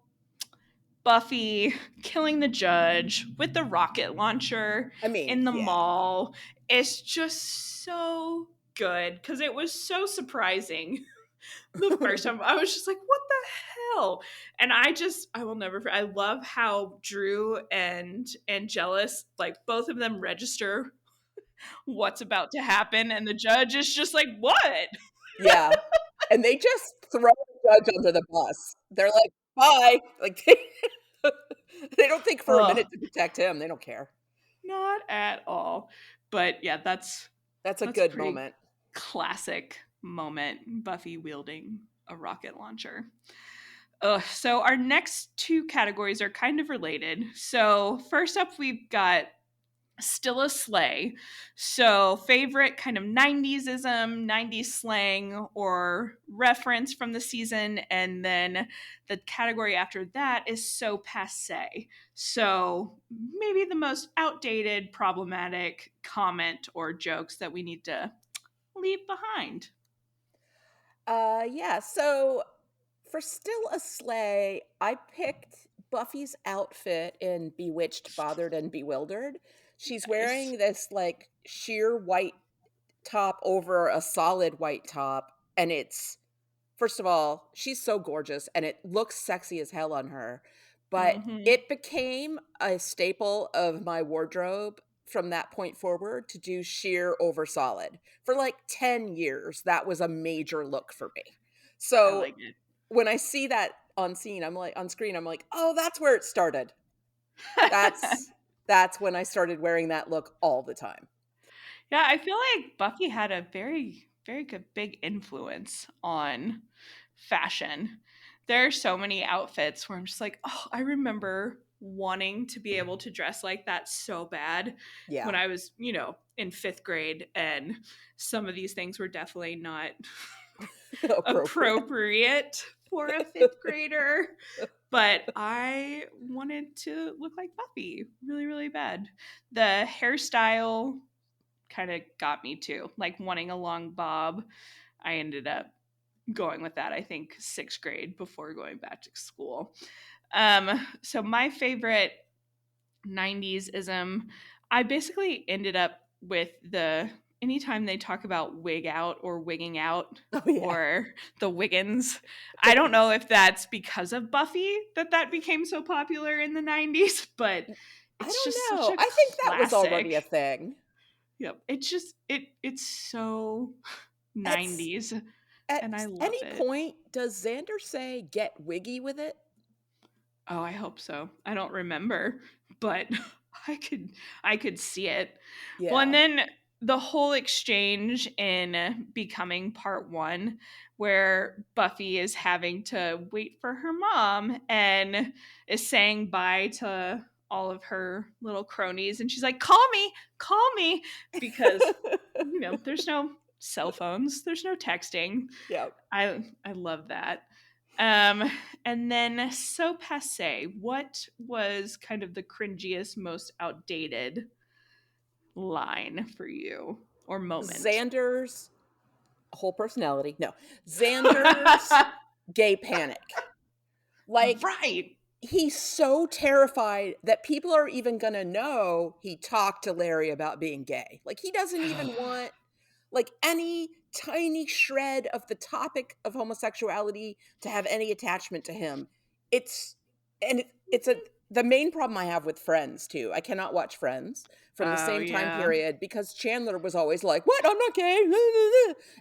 Buffy killing the judge with the rocket launcher in the mall is just so good because it was so surprising. The first time I was just like, what the hell? And I will never forget. I love how Drew and Angelus, like both of them register what's about to happen. And the judge is just like, what? Yeah. And they just throw the judge under the bus. They're like, bye. Like, they don't think for a minute to protect him. They don't care. Not at all. But yeah, that's a good moment. Classic moment, Buffy wielding a rocket launcher. So our next two categories are kind of related. So first up, we've got Still a Slay. So favorite kind of 90s-ism, 90s slang or reference from the season. And then the category after that is So Passé. So maybe the most outdated, problematic comment or jokes that we need to leave behind. Yeah, so for Still a Slay, I picked Buffy's outfit in Bewitched, Bothered, and Bewildered. She's wearing this like sheer white top over a solid white top, and it's, first of all, she's so gorgeous and it looks sexy as hell on her. But it became a staple of my wardrobe from that point forward to do sheer over solid. For like 10 years, that was a major look for me. So I like it. When I see that on screen, I'm like, oh, that's where it started. That's when I started wearing that look all the time. Yeah, I feel like Buffy had a very, very good big influence on fashion. There are so many outfits where I'm just like, oh, I remember wanting to be able to dress like that so bad when I was, in 5th grade. And some of these things were definitely not appropriate for a 5th grader. But I wanted to look like Buffy really, really bad. The hairstyle kind of got me too, like wanting a long bob. I ended up going with that, I think 6th grade before going back to school. So my favorite 90s-ism, I basically ended up with the anytime they talk about wig out or wigging out yeah. or the Wiggins, I don't know if that's because of Buffy that became so popular in the 90s, but I it's just don't such know. a I think that was already a classic. thing. Yep. It's just it's so At, 90s at and I love any it. point, does Xander say get wiggy with it? Oh, I hope so. I don't remember, but I could see it. Well, and Yeah. then the whole exchange in Becoming Part 1 where Buffy is having to wait for her mom and is saying bye to all of her little cronies and she's like, call me," because there's no cell phones, there's no texting. Yeah. I love that. And then so passe, what was kind of the cringiest, most outdated line for you or moment? Xander's whole personality. No. Xander's gay panic. Like, Right. he's so terrified that people are even going to know he talked to Larry about being gay. Like, he doesn't even want like any tiny shred of the topic of homosexuality to have any attachment to him. It's it's the main problem I have with Friends too. I cannot watch Friends from the Oh same time yeah. period because Chandler was always like, "What? I'm not gay."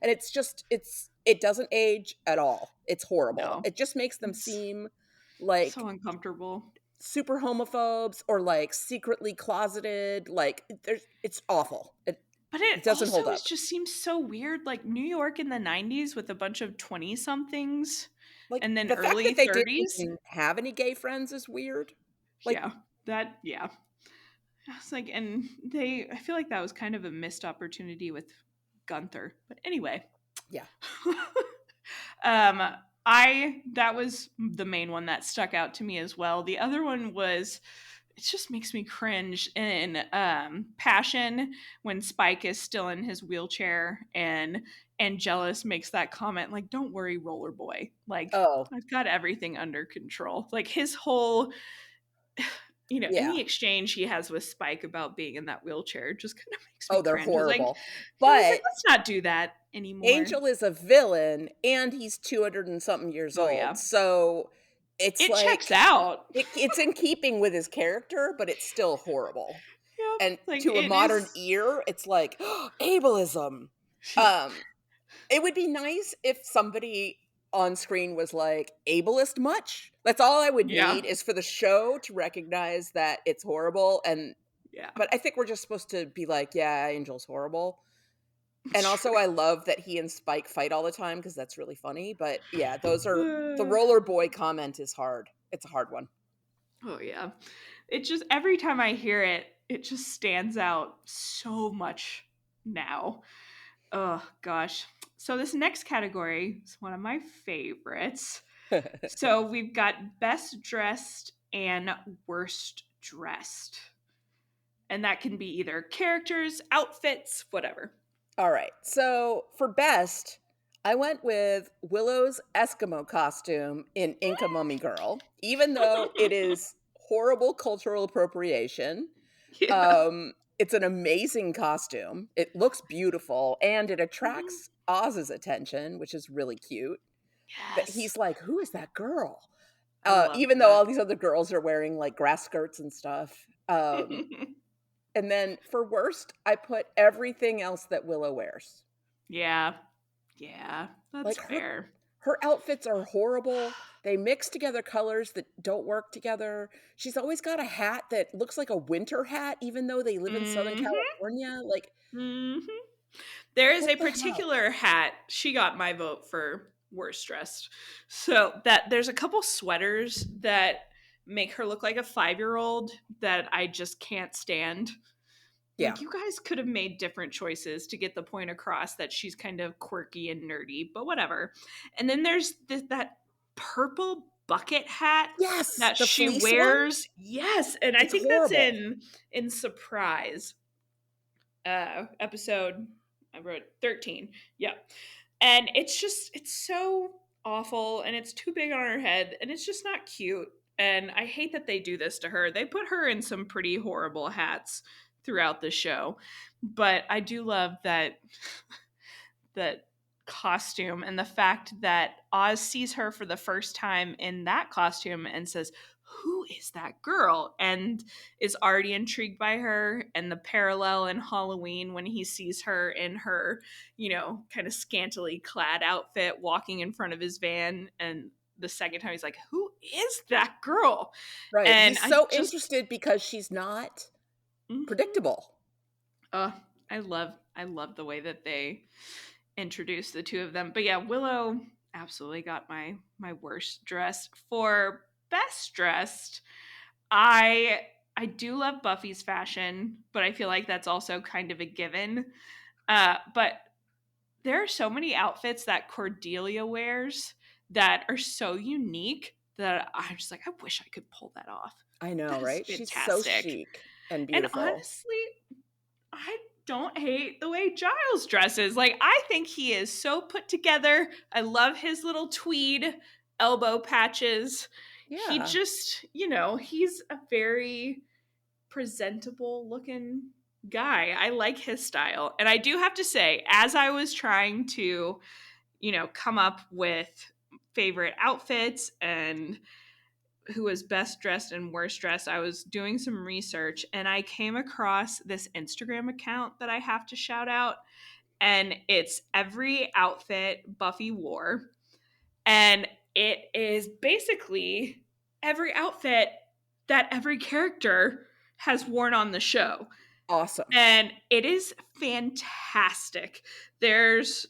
And it doesn't age at all. It's horrible. No. It just makes them It's seem like so uncomfortable. super homophobes or like secretly closeted. Like it's awful. But It it doesn't hold also up. just seems so weird, like New York in the 90s with a bunch of 20 somethings Like, and then the fact early that they 30s. didn't have any gay friends is weird. Like, Yeah. It's like, and I feel like that was kind of a missed opportunity with Gunther. But anyway, yeah. That was the main one that stuck out to me as well. The other one was, it just makes me cringe in Passion when Spike is still in his wheelchair and Angelus makes that comment like, don't worry, roller boy, like Oh. I've got everything under control. Like his whole any exchange he has with Spike about being in that wheelchair just kind of makes me They're cringe. horrible. I was like, But let's not do that anymore. Angel is a villain and he's 200 and something years Oh, old. yeah. So it's It like checks out. it's in keeping with his character, but it's still horrible. Yep. And Like, to a it modern is- ear, it's like ableism. It would be nice if somebody on screen was like, ableist much? That's all I would Yeah. need is for the show to recognize that it's horrible. And Yeah. but I think we're just supposed to be like, yeah, Angel's horrible. And also I love that he and Spike fight all the time because that's really funny. But yeah, those are the roller boy comment is hard. It's a hard one. Oh yeah. It just, every time I hear it, it just stands out so much now. Oh gosh. So this next category is one of my favorites. So we've got best dressed and worst dressed. And that can be either characters, outfits, whatever. All right. So for best, I went with Willow's Eskimo costume in Inca Mummy Girl, even though it is horrible cultural appropriation. Yeah. It's an amazing costume. It looks beautiful and it attracts Oz's attention, which is really cute. That he's like, who is that girl? Even though all these other girls are wearing like grass skirts and stuff. And then for worst, I put everything else that Willow wears. Yeah, that's Like fair. Her outfits are horrible. They mix together colors that don't work together. She's always got a hat that looks like a winter hat, even though they live in Southern California. Like, there is what a the hell? particular hat. She got my vote for worst dressed. So that there's a couple sweaters that make her look like a 5-year-old that I just can't stand. Yeah. Like, you guys could have made different choices to get the point across that she's kind of quirky and nerdy, but whatever. And then there's that purple bucket hat that the she fleece wears. one? Yes, and I It's think horrible. that's in Surprise episode. I wrote 13. Yeah, and it's so awful, and it's too big on her head, and it's just not cute. And I hate that they do this to her. They put her in some pretty horrible hats throughout the show. But I do love that costume and the fact that Oz sees her for the first time in that costume and says, "Who is that girl?" and is already intrigued by her. And the parallel in Halloween when he sees her in her, kind of scantily clad outfit walking in front of his van, and the second time he's like, "Who is that girl?" Right. And He's so interested because she's not predictable. I love the way that they introduce the two of them. But yeah, Willow absolutely got my worst dress. For best dressed, I do love Buffy's fashion, but I feel like that's also kind of a given. But there are so many outfits that Cordelia wears that are so unique that I'm just like, I wish I could pull that off. I know, That is right? She's so fantastic. chic and And beautiful. honestly, I don't hate the way Giles dresses. Like, I think he is so put together. I love his little tweed elbow patches. He Yeah. just, he's a very presentable looking guy. I like his style. And I do have to say, as I was trying to, come up with favorite outfits and who was best dressed and worst dressed, I was doing some research and I came across this Instagram account that I have to shout out. And it's Every Outfit Buffy Wore. And it is basically every outfit that every character has worn on the show. Awesome. And it is fantastic. There's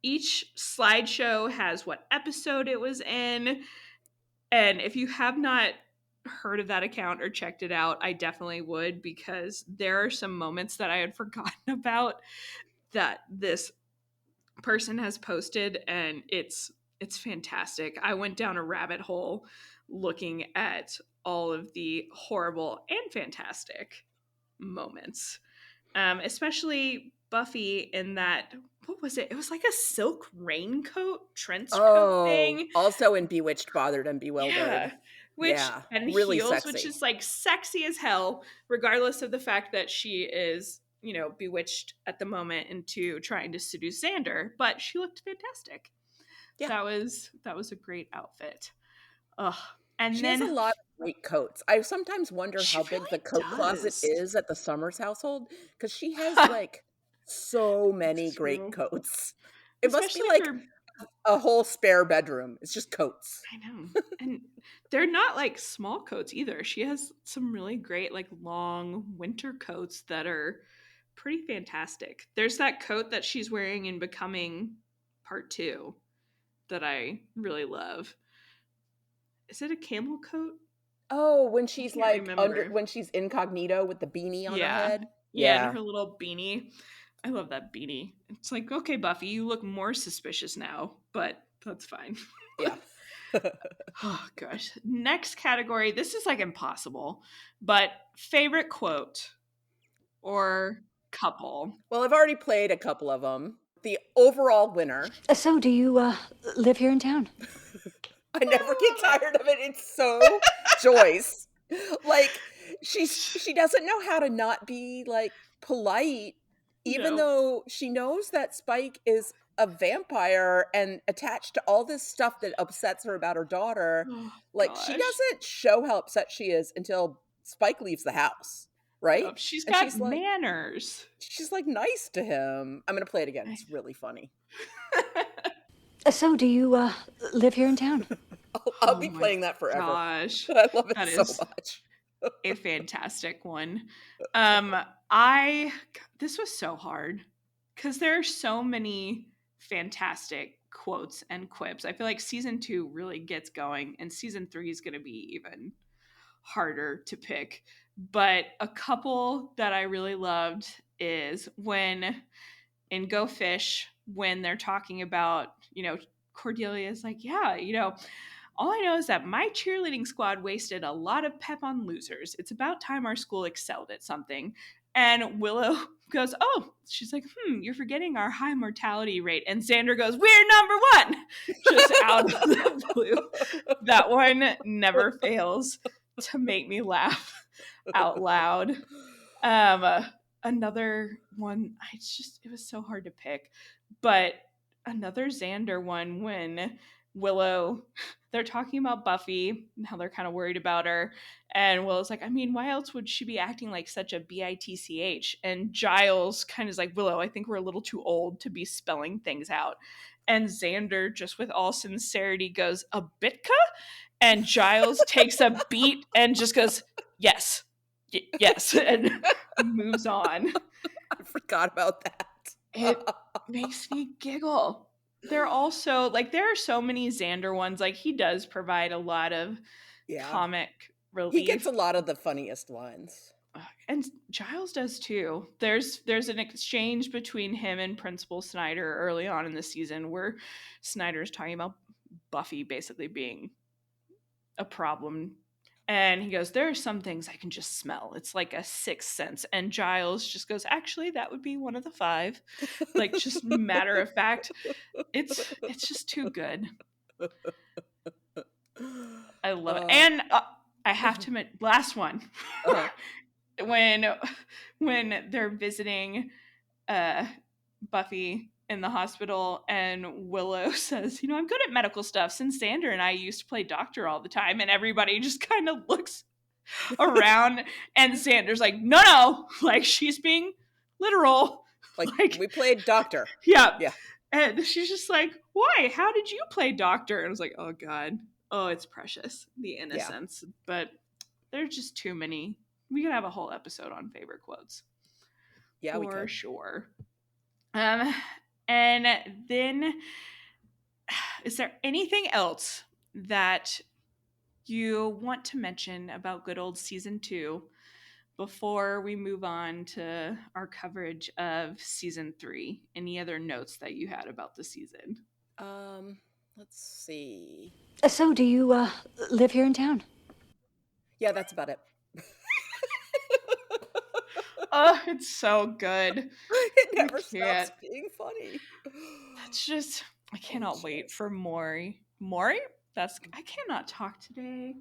each slideshow has what episode it was in. And if you have not heard of that account or checked it out, I definitely would, because there are some moments that I had forgotten about that this person has posted, and it's fantastic. I went down a rabbit hole looking at all of the horrible and fantastic moments, especially Buffy in that, what was it? It was like a silk raincoat, trench coat thing. Also in Bewitched, Bothered, and Bewildered. Yeah. And really heels, sexy. which is like sexy as hell, regardless of the fact that she is, bewitched at the moment into trying to seduce Xander. But she looked fantastic. Yeah. That was a great outfit. Ugh. And she then has a lot of great coats. I sometimes wonder how big the coat closet is at the Summers household, because she has like so many great coats. It Especially must be like a whole spare bedroom. It's just coats. I know. And they're not like small coats either. She has some really great like long winter coats that are pretty fantastic. There's that coat that she's wearing in Becoming Part 2 that I really love. Is it a camel coat? Oh, when she's like remember. when she's incognito with the beanie on her head. Yeah, and her little beanie. I love that beanie. It's like, okay, Buffy, you look more suspicious now, but that's fine. Yeah. Oh, gosh. Next category. This is like impossible, but favorite quote or couple. Well, I've already played a couple of them. The overall winner. So, do you live here in town? I never get tired of it. It's so Joyce. Like, she doesn't know how to not be like polite, even though she knows that Spike is a vampire and attached to all this stuff that upsets her about her daughter. Like, she doesn't show how upset she is until Spike leaves the house, right? Oh, she's got manners. She's like nice to him. I'm gonna play it again. It's really funny. So, do you live here in town? I'll be playing that forever. Gosh, I love it so much. A fantastic one. This was so hard because there are so many fantastic quotes and quips. I feel like season 2 really gets going, and season 3 is going to be even harder to pick. But a couple that I really loved is when in Go Fish, when they're talking about, Cordelia's like, yeah, all I know is that my cheerleading squad wasted a lot of pep on losers. It's about time our school excelled at something. And Willow goes, oh, she's like, you're forgetting our high mortality rate. And Xander goes, we're number 1. Just out of the blue. That one never fails to make me laugh out loud. Another one, it was so hard to pick, but another Xander one when Willow, they're talking about Buffy and how they're kind of worried about her, and Willow's like, I mean, why else would she be acting like such a bitch? And Giles kind of is like, Willow, I think we're a little too old to be spelling things out. And Xander, just with all sincerity, goes, a bitka? And Giles takes a beat and just goes, yes. Yes, and moves on. I forgot about that. It makes me giggle. They're also like, there are so many Xander ones. Like, he does provide a lot of comic relief. He gets a lot of the funniest ones. And Giles does too. There's an exchange between him and Principal Snyder early on in the season where Snyder's talking about Buffy basically being a problem. And he goes, there are some things I can just smell. It's like a sixth sense. And Giles just goes, actually, that would be one of the 5. Like, just matter of fact. It's just too good. I love it. And I have to admit, last one. when they're visiting Buffy in the hospital, and Willow says, I'm good at medical stuff since Xander and I used to play doctor all the time, and everybody just kind of looks around, and Xander's like, no, like, she's being literal. Like we played doctor. Yeah. And she's just like, why? How did you play doctor? And I was like, oh God. Oh, it's precious. The innocence. Yeah. But there's just too many. We could have a whole episode on favorite quotes. Yeah, we could. For sure. And then, is there anything else that you want to mention about good old season 2 before we move on to our coverage of season 3? Any other notes that you had about the season? Let's see. So do you live here in town? Yeah, that's about it. Oh, it's so good. It never stops being funny. That's just, I cannot wait for Maury. I cannot talk today,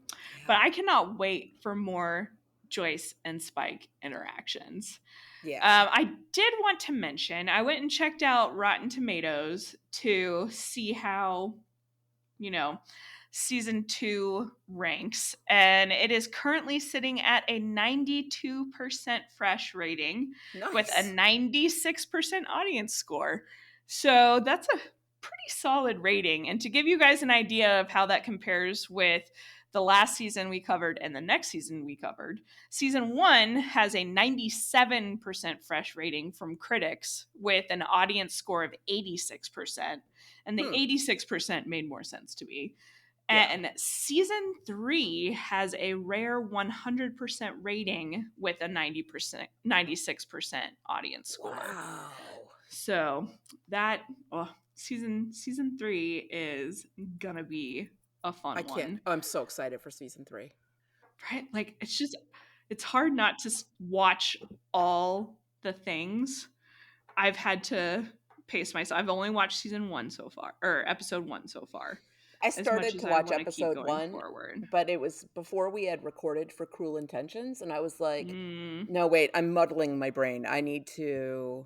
but I cannot wait for more Joyce and Spike interactions. Yeah. I did want to mention, I went and checked out Rotten Tomatoes to see how, season 2 ranks, and it is currently sitting at a 92% fresh rating. Nice. With a 96% audience score. So that's a pretty solid rating. And to give you guys an idea of how that compares with the last season we covered and the next season we covered, season 1 has a 97% fresh rating from critics with an audience score of 86%. And the 86% made more sense to me. Yeah. And season 3 has a rare 100% rating with a 96% audience score. Wow. So that season 3 is gonna be a fun one. I'm so excited for season 3. Right? Like, it's hard not to watch all the things. I've had to pace myself. I've only watched season 1 so far, or episode 1 so far. I started to watch episode 1, but it was before we had recorded for Cruel Intentions, and I was like, no, wait, I'm muddling my brain. I need to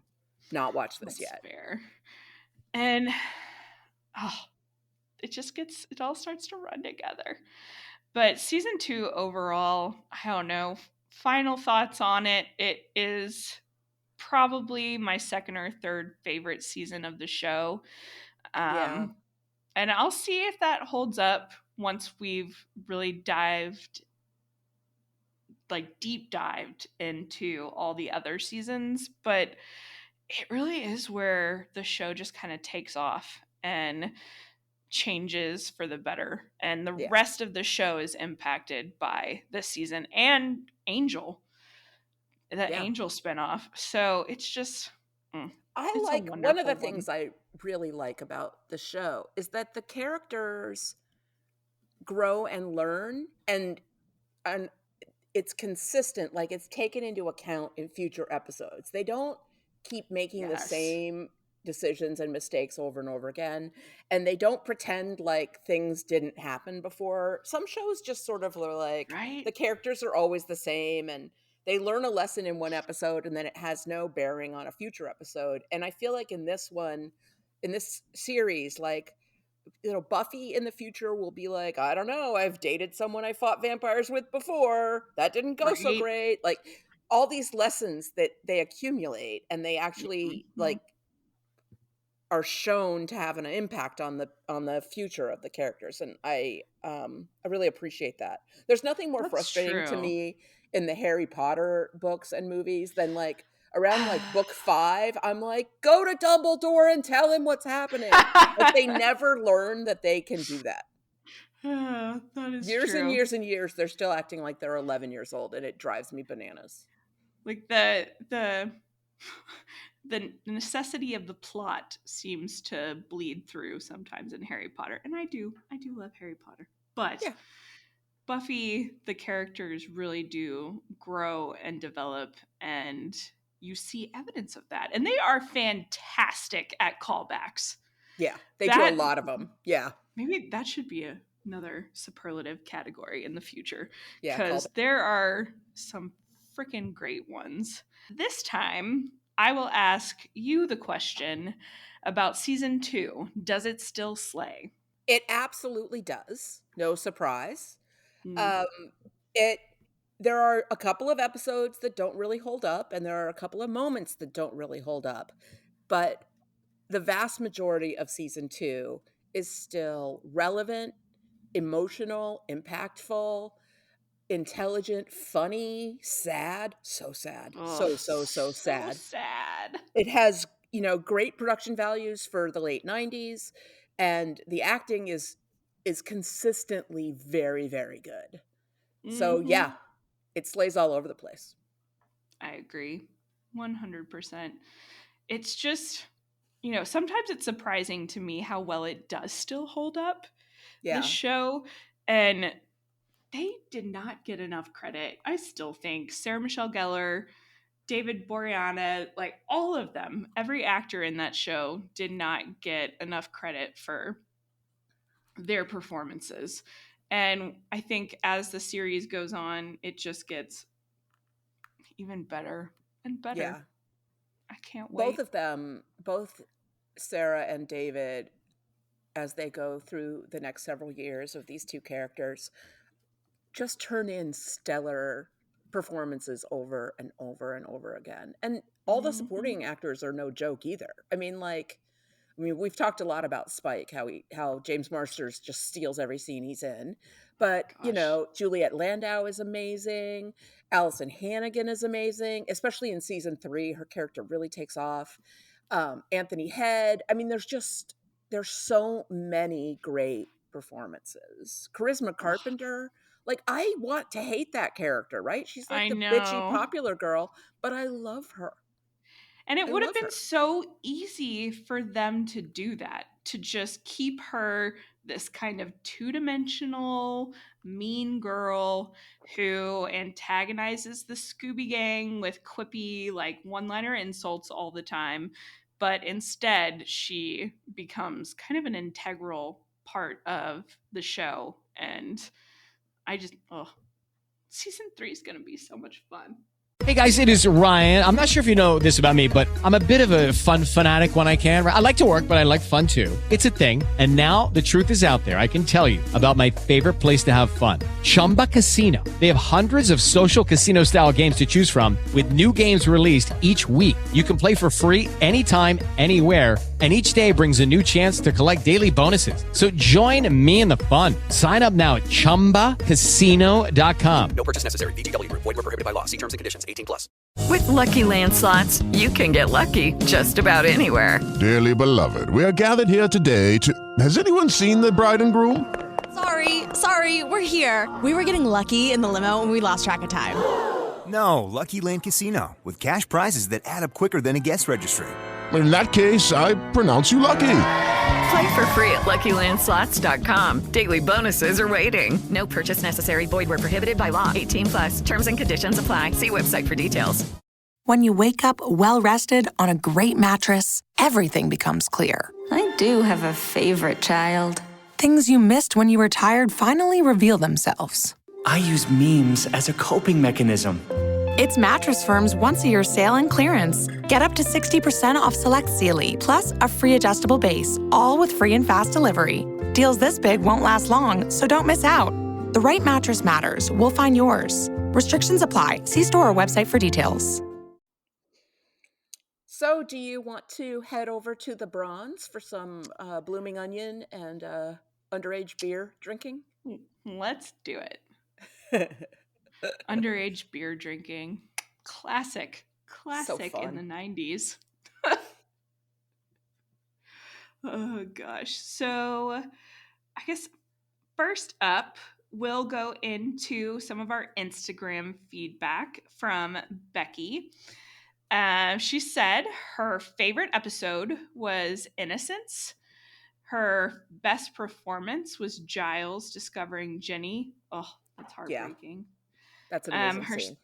not watch this yet. Fair. And it all starts to run together. But season 2 overall, I don't know, final thoughts on it. It is probably my second or third favorite season of the show. Yeah. And I'll see if that holds up once we've really deep dived into all the other seasons. But it really is where the show just kind of takes off and changes for the better. And the rest of the show is impacted by this season and Angel, Angel spinoff. So it's just... one of the things I really like about the show is that the characters grow and learn, and it's consistent. Like, it's taken into account in future episodes. They don't keep making the same decisions and mistakes over and over again, and they don't pretend like things didn't happen before. Some shows just sort of are like, the characters are always the same, and they learn a lesson in one episode and then it has no bearing on a future episode. And I feel like in this series, like, Buffy in the future will be like, I don't know, I've dated someone I fought vampires with before. That didn't go so Right. great. Like, all these lessons that they accumulate and they actually like are shown to have an impact on the future of the characters. And I really appreciate that. There's nothing more That's frustrating to true. me in the Harry Potter books and movies than like around like book 5, I'm like, go to Dumbledore and tell him what's happening. Like, they never learn that they can do that. That is Years true. and years and years, they're still acting like they're 11 years old, and it drives me bananas. Like the necessity of the plot seems to bleed through sometimes in Harry Potter. And I do love Harry Potter. But yeah. Buffy, the characters really do grow and develop, and you see evidence of that. And they are fantastic at callbacks. Yeah, they do a lot of them. Yeah. Maybe that should be another superlative category in the future. Yeah, because there are some freaking great ones. This time, I will ask you the question about season 2. Does it still slay? It absolutely does. No surprise. Mm. There are a couple of episodes that don't really hold up, and there are a couple of moments that don't really hold up. But the vast majority of season 2 is still relevant, emotional, impactful, intelligent, funny, sad, so sad. Oh, so sad. Sad. It has, great production values for the late 90s, and the acting is consistently very, very good. So yeah, it slays all over the place. I agree 100%. It's just, sometimes it's surprising to me how well it does still hold up, this show. And they did not get enough credit. I still think Sarah Michelle Gellar, David Boreanaz, like all of them, every actor in that show did not get enough credit for their performances. And I think as the series goes on, it just gets even better and better. Yeah. I can't wait. Both of them, both Sarah and David, as they go through the next several years of these two characters, just turn in stellar performances over and over and over again. And all the supporting actors are no joke either. I mean, we've talked a lot about Spike, how James Marsters just steals every scene he's in. But, Juliette Landau is amazing. Allison Hannigan is amazing, especially in season 3. Her character really takes off. Anthony Head. I mean, there's so many great performances. Charisma Carpenter. Like, I want to hate that character, right? She's like the bitchy popular girl, but I love her. And it would have been so easy for them to do that, to just keep her this kind of two-dimensional mean girl who antagonizes the Scooby Gang with quippy, like, one-liner insults all the time. But instead, she becomes kind of an integral part of the show. And season 3 is going to be so much fun. Hey guys, it is Ryan. I'm not sure if you know this about me, but I'm a bit of a fun fanatic when I can. I like to work, but I like fun too. It's a thing. And now the truth is out there. I can tell you about my favorite place to have fun. Chumba Casino. They have hundreds of social casino style games to choose from with new games released each week. You can play for free anytime, anywhere. And each day brings a new chance to collect daily bonuses. So join me in the fun. Sign up now at ChumbaCasino.com. No purchase necessary. VGW. Void where prohibited by law. See terms and conditions. 18+. With Lucky Land Slots, you can get lucky just about anywhere. Dearly beloved, we are gathered here today to... Has anyone seen the bride and groom? Sorry, we're here. We were getting lucky in the limo and we lost track of time. No, Lucky Land Casino. With cash prizes that add up quicker than a guest registry. In that case, I pronounce you lucky. Play for free at LuckyLandSlots.com. Daily bonuses are waiting. No purchase necessary. Void where prohibited by law. 18+. Terms and conditions apply. See website for details. When you wake up well-rested on a great mattress, everything becomes clear. I do have a favorite child. Things you missed when you were tired finally reveal themselves. I use memes as a coping mechanism. It's Mattress Firm's once-a-year sale and clearance. Get up to 60% off select Sealy, plus a free adjustable base, all with free and fast delivery. Deals this big won't last long, so don't miss out. The right mattress matters. We'll find yours. Restrictions apply. See store or website for details. So, do you want to head over to the Bronze for some blooming onion and underage beer drinking? Let's do it. Underage beer drinking. Classic in the 90s. Oh gosh. So I guess first up, we'll go into some of our Instagram feedback from Becky. She said her favorite episode was Innocence. Her best performance was Giles discovering Jenny. Oh, that's heartbreaking. That's an amazing scene.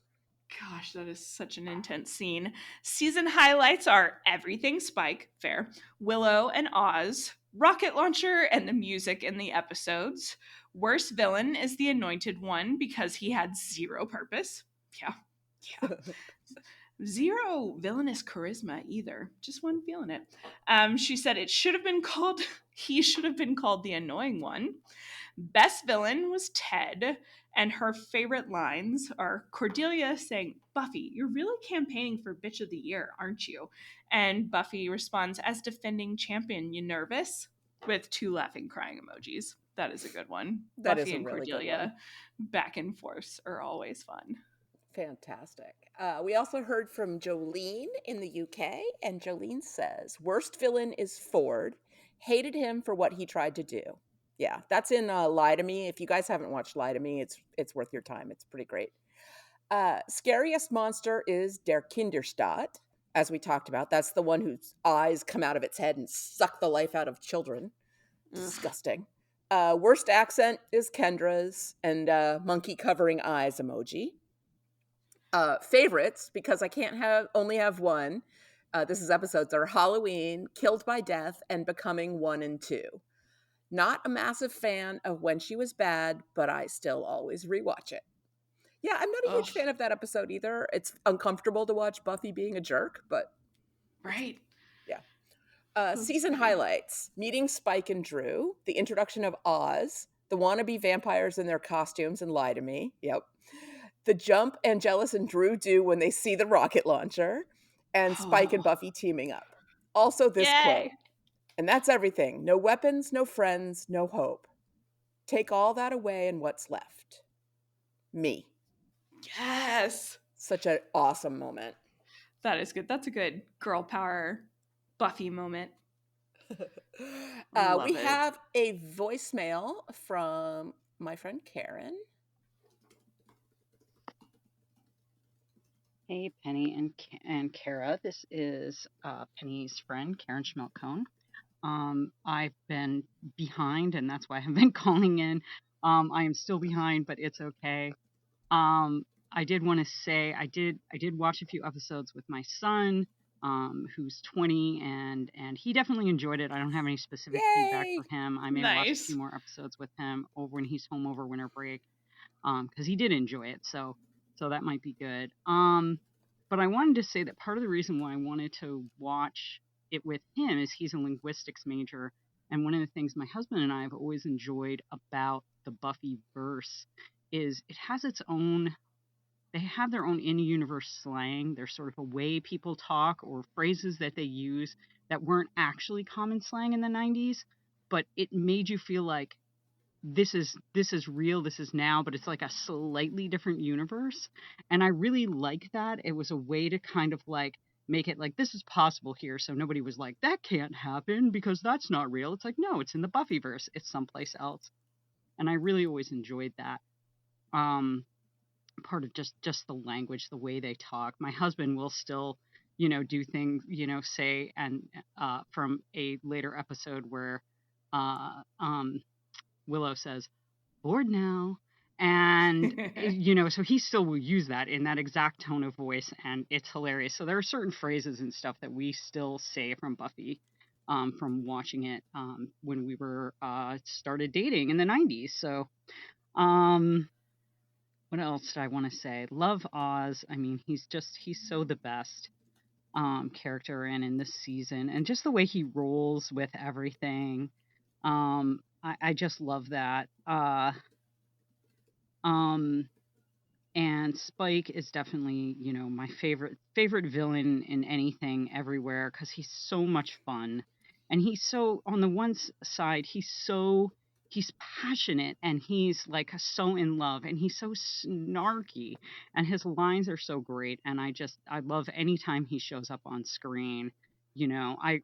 Gosh, that is such an intense scene. Season highlights are Everything Spike, fair, Willow and Oz, Rocket Launcher and the music in the episodes. Worst villain is the Anointed One because he had zero purpose. Yeah. Zero villainous charisma either. Just wasn't feeling it. She said he should have been called the Annoying One. Best villain was Ted, and her favorite lines are Cordelia saying, "Buffy, you're really campaigning for Bitch of the Year, aren't you?" And Buffy responds, "As defending champion, you nervous?" with 2 laughing crying emojis. That is a good one. That Buffy is a and really Cordelia good one. back and forth are always fun. Fantastic. We also heard from Jolene in the UK, and Jolene says, worst villain is Ford. Hated him for what he tried to do. Yeah, that's in Lie to Me. If you guys haven't watched Lie to Me, it's worth your time. It's pretty great. Scariest monster is Der Kinderstadt, as we talked about. That's the one whose eyes come out of its head and suck the life out of children. Disgusting. Worst accent is Kendra's, and monkey covering eyes emoji. Favorites, because I can't only have one. This is episodes are Halloween, Killed by Death, and Becoming 1 and 2. Not a massive fan of When She Was Bad, but I still always rewatch it. Yeah, I'm not a huge fan of that episode either. It's uncomfortable to watch Buffy being a jerk, but right. Yeah. Season highlights: meeting Spike and Drew, the introduction of Oz, the wannabe vampires in their costumes and Lie to Me. Yep. The jump Angelus and Drew do when they see the rocket launcher, and Spike and Buffy teaming up. Also this quote, and that's everything. No weapons, no friends, no hope. Take all that away and what's left? Me. Yes. Such an awesome moment. That is good. That's a good girl power Buffy moment. We have a voicemail from my friend Karen. Hey, Penny and Kara. This is Penny's friend, Karen Schmelk-Cohn. I've been behind, and that's why I have been calling in. I am still behind, but it's okay. I did want to say I did watch a few episodes with my son, who's 20, and he definitely enjoyed it. I don't have any specific feedback for him. I may watch a few more episodes with him over when he's home over winter break, because he did enjoy it. So that might be good. But I wanted to say that part of the reason why I wanted to watch it with him is he's a linguistics major, and one of the things my husband and I have always enjoyed about the Buffy verse is it has its own. They have their own in-universe slang. There's sort of a way people talk or phrases that they use that weren't actually common slang in the 90s, but it made you feel like this is real, this is now, but it's like a slightly different universe. And I really like that. It was a way to kind of like make it like this is possible here, so nobody was like, that can't happen because that's not real. It's like, no, it's in the Buffyverse, it's someplace else. And I really always enjoyed that. Part of just the language, the way they talk. My husband will still, do things, say, and from a later episode where Willow says, "Bored now." And, so he still will use that in that exact tone of voice, and it's hilarious. So there are certain phrases and stuff that we still say from Buffy, from watching it when we were started dating in the 90s. So, what else did I want to say? Love Oz. I mean, he's so the best character in this season, and just the way he rolls with everything. I just love that. Um, and Spike is definitely, my favorite villain in anything everywhere because he's so much fun. And he's so on the one side, he's passionate and he's like so in love and he's so snarky and his lines are so great and I love anytime he shows up on screen. I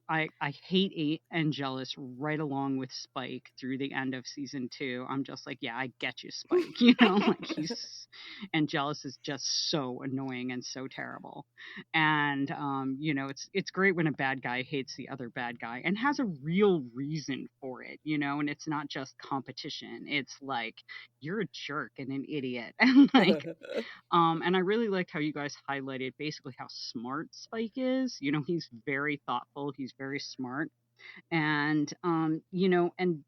hate Angelus right along with Spike through the end of season 2. I'm just like, yeah, I get you, Spike. Like Angelus is just so annoying and so terrible. And it's great when a bad guy hates the other bad guy and has a real reason for it, and it's not just competition. It's like you're a jerk and an idiot. And and I really liked how you guys highlighted basically how smart Spike is. He's very thoughtful, he's very smart. And and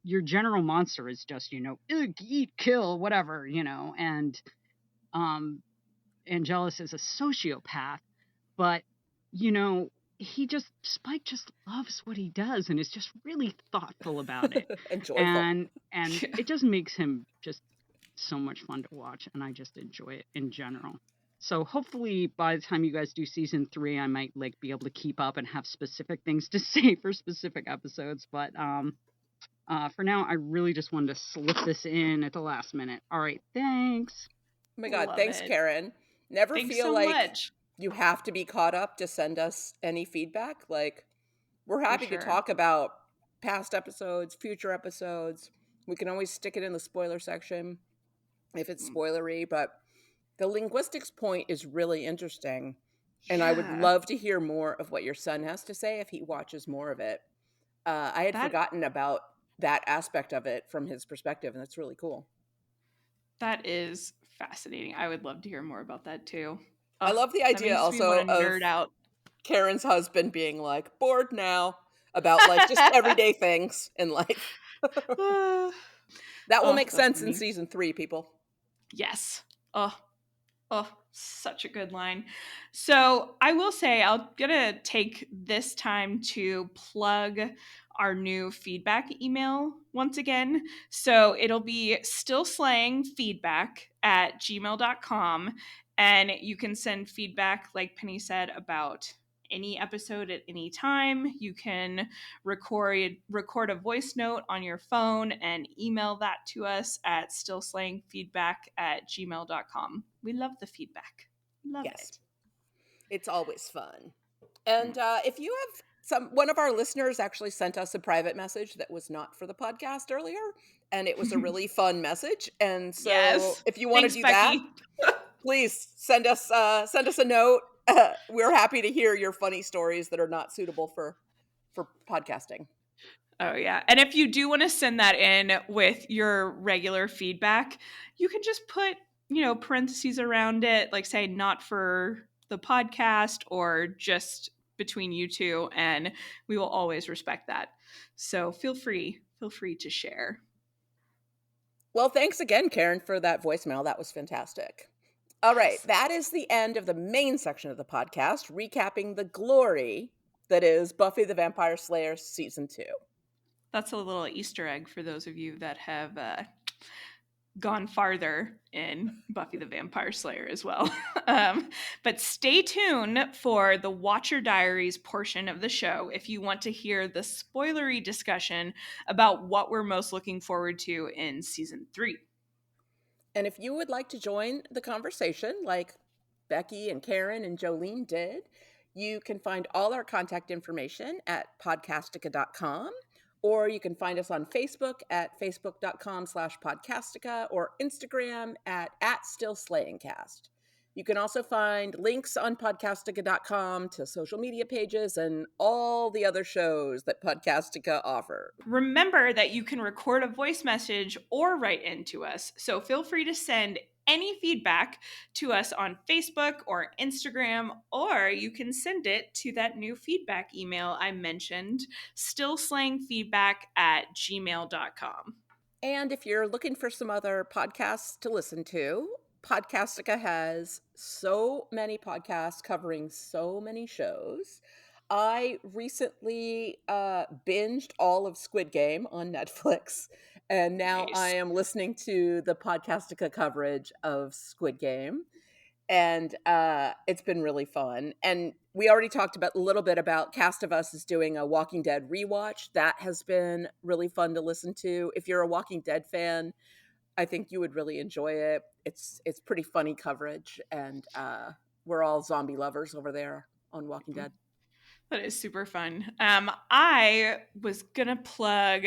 your general monster is just, "Ugh, eat, kill, whatever," and Angelus is a sociopath, but Spike just loves what he does and is just really thoughtful about it. And joyful. And it just makes him just so much fun to watch, and I just enjoy it in general. So hopefully by the time you guys do season 3, I might be able to keep up and have specific things to say for specific episodes. But for now, I really just wanted to slip this in at the last minute. All right, thanks. Oh my God, Love thanks, it. Karen. Never Thanks feel so like much. you have to be caught up to send us any feedback. We're happy to sure. talk about past episodes, future episodes. We can always stick it in the spoiler section if it's spoilery, but the linguistics point is really interesting. And I would Yeah. love to hear more of what your son has to say if he watches more of it. I had forgotten about that aspect of it from his perspective, and that's really cool. That is fascinating. I would love to hear more about that too. I love the idea that makes me also wanna of nerd out. Karen's husband being like bored now about just everyday things in life. That will make sense in season 3, people. Yes. Oh, such a good line. So I will say I'm gonna take this time to plug our new feedback email once again. So it'll be stillslayingfeedback@gmail.com. And you can send feedback, like Penny said, about any episode at any time. You can record a voice note on your phone and email that to us at stillslayingfeedback@gmail.com. We love the feedback. Love it. It's always fun. And if you have one of our listeners actually sent us a private message that was not for the podcast earlier, and it was a really fun message. And so if you want to do that, please send us a note. We're happy to hear your funny stories that are not suitable for podcasting. Oh, yeah. And if you do want to send that in with your regular feedback, you can just put, parentheses around it, like say not for the podcast or just between you two, and we will always respect that. So feel free to share. Well, thanks again, Karen, for that voicemail. That was fantastic. All right, that is the end of the main section of the podcast, recapping the glory that is Buffy the Vampire Slayer Season 2. That's a little Easter egg for those of you that have gone farther in Buffy the Vampire Slayer as well. But stay tuned for the Watcher Diaries portion of the show if you want to hear the spoilery discussion about what we're most looking forward to in Season 3. And if you would like to join the conversation like Becky and Karen and Jolene did, you can find all our contact information at podcastica.com, or you can find us on Facebook at facebook.com/podcastica or Instagram at @stillslayingcast. You can also find links on podcastica.com to social media pages and all the other shows that Podcastica offer. Remember that you can record a voice message or write into us, so feel free to send any feedback to us on Facebook or Instagram, or you can send it to that new feedback email I mentioned, stillslayingfeedback@gmail.com. And if you're looking for some other podcasts to listen to, Podcastica has so many podcasts covering so many shows. I recently binged all of Squid Game on Netflix, and now I Nice. am listening to the Podcastica coverage of Squid Game, and it's been really fun. And we already talked about a little bit about Cast of Us is doing a Walking Dead rewatch. That has been really fun to listen to. If you're a Walking Dead fan, I think you would really enjoy it. It's pretty funny coverage, and we're all zombie lovers over there on Walking Dead. That is super fun. I was gonna plug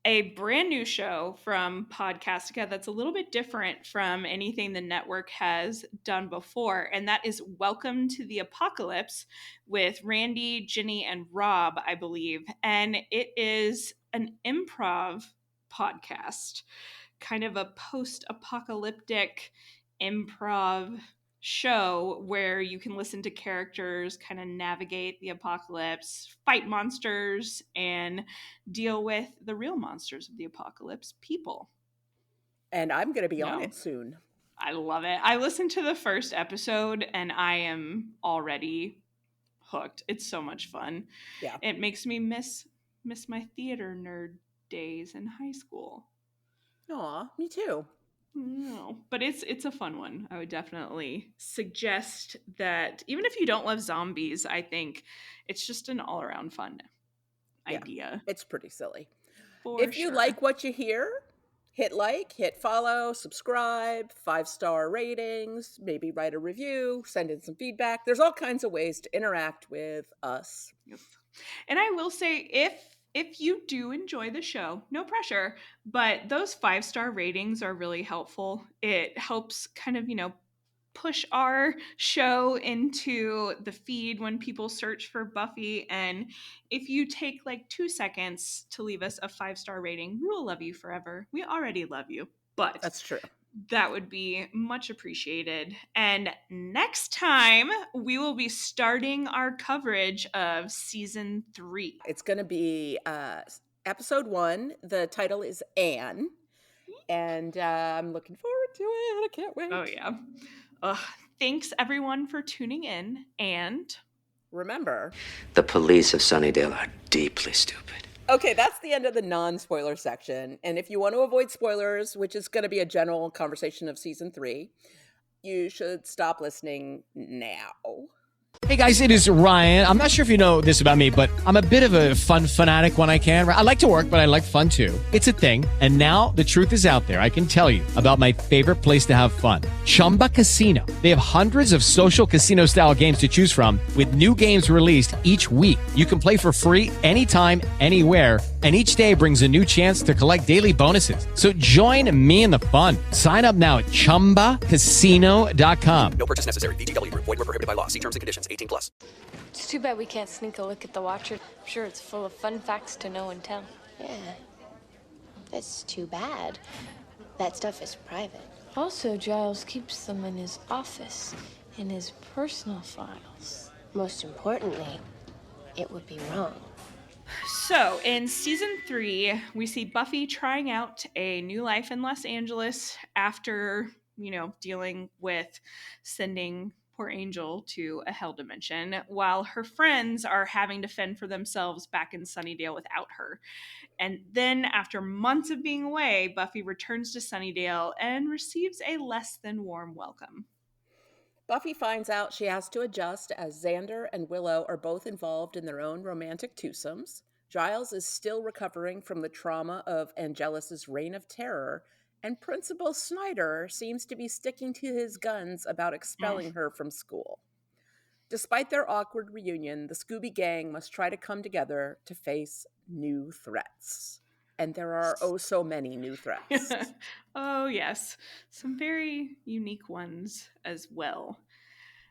a brand new show from Podcastica that's a little bit different from anything the network has done before, and that is Welcome to the Apocalypse with Randy, Ginny, and Rob, I believe. And it is an improv podcast, kind of a post-apocalyptic improv show where you can listen to characters kind of navigate the apocalypse, fight monsters, and deal with the real monsters of the apocalypse, people. And I'm going to be on No. it soon. I love it. I listened to the first episode and I am already hooked. It's so much fun. Yeah. It makes me miss my theater nerd days in high school. Aw, me too. No, but it's a fun one. I would definitely suggest that even if you don't love zombies, I think it's just an all-around fun idea. It's pretty silly. For If you sure. like what you hear, hit like, hit follow, subscribe, 5-star ratings, maybe write a review, send in some feedback. There's all kinds of ways to interact with us. Yes. And I will say, if you do enjoy the show, no pressure, but those 5-star ratings are really helpful. It helps kind of, push our show into the feed when people search for Buffy. And if you take like 2 seconds to leave us a 5-star rating, we will love you forever. We already love you, but That's true. that would be much appreciated. And next time, we will be starting our coverage of season 3. It's going to be episode 1. The title is Anne. And I'm looking forward to it. I can't wait. Oh, yeah. Thanks, everyone, for tuning in. And remember, the police of Sunnydale are deeply stupid. Okay, that's the end of the non-spoiler section. And if you want to avoid spoilers, which is going to be a general conversation of season 3, you should stop listening now. Hey guys, it is Ryan. I'm not sure if you know this about me, but I'm a bit of a fun fanatic when I can. I like to work, but I like fun too. It's a thing. And now the truth is out there. I can tell you about my favorite place to have fun. Chumba Casino. They have hundreds of social casino style games to choose from with new games released each week. You can play for free anytime, anywhere. And each day brings a new chance to collect daily bonuses. So join me in the fun. Sign up now at ChumbaCasino.com. No purchase necessary. VGW Group. Void where prohibited by law. See terms and conditions. 18+. It's too bad we can't sneak a look at the Watcher. I'm sure it's full of fun facts to know and tell. Yeah, that's too bad. That stuff is private. Also, Giles keeps them in his office, in his personal files. Most importantly, it would be wrong. So, in season 3, we see Buffy trying out a new life in Los Angeles after, dealing with sending poor Angel to a hell dimension, while her friends are having to fend for themselves back in Sunnydale without her. And then, after months of being away, Buffy returns to Sunnydale and receives a less than warm welcome. Buffy finds out she has to adjust as Xander and Willow are both involved in their own romantic twosomes. Giles is still recovering from the trauma of Angelus's reign of terror, and Principal Snyder seems to be sticking to his guns about expelling her from school. Despite their awkward reunion, the Scooby Gang must try to come together to face new threats. And there are oh so many new threats. Oh, yes. Some very unique ones as well.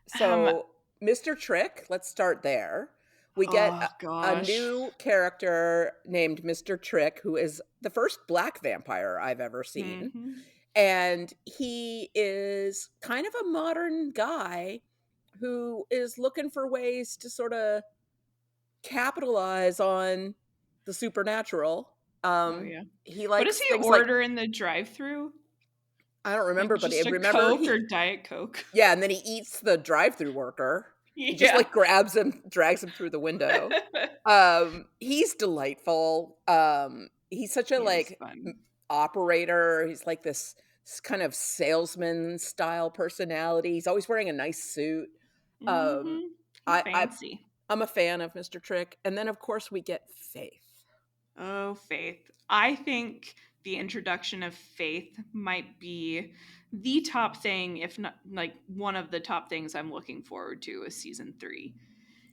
So, Mr. Trick, let's start there. We get a new character named Mr. Trick, who is the first black vampire I've ever seen. Mm-hmm. And he is kind of a modern guy who is looking for ways to sort of capitalize on the supernatural. Yeah. He likes what does he things order in the drive-thru? I don't remember, Like but I just a remember Coke or Diet Coke. Yeah, and then he eats the drive-through worker. He just, Yeah. like, grabs him, drags him through the window. He's delightful. He's such a, He is like, fun. operator. He's like this kind of salesman style personality. He's always wearing a nice suit. Um, He's I fancy. I'm a fan of Mr. Trick. And then, of course, we get Faith. Oh, Faith. I think the introduction of Faith might be the top thing, if not like one of the top things I'm looking forward to is season 3.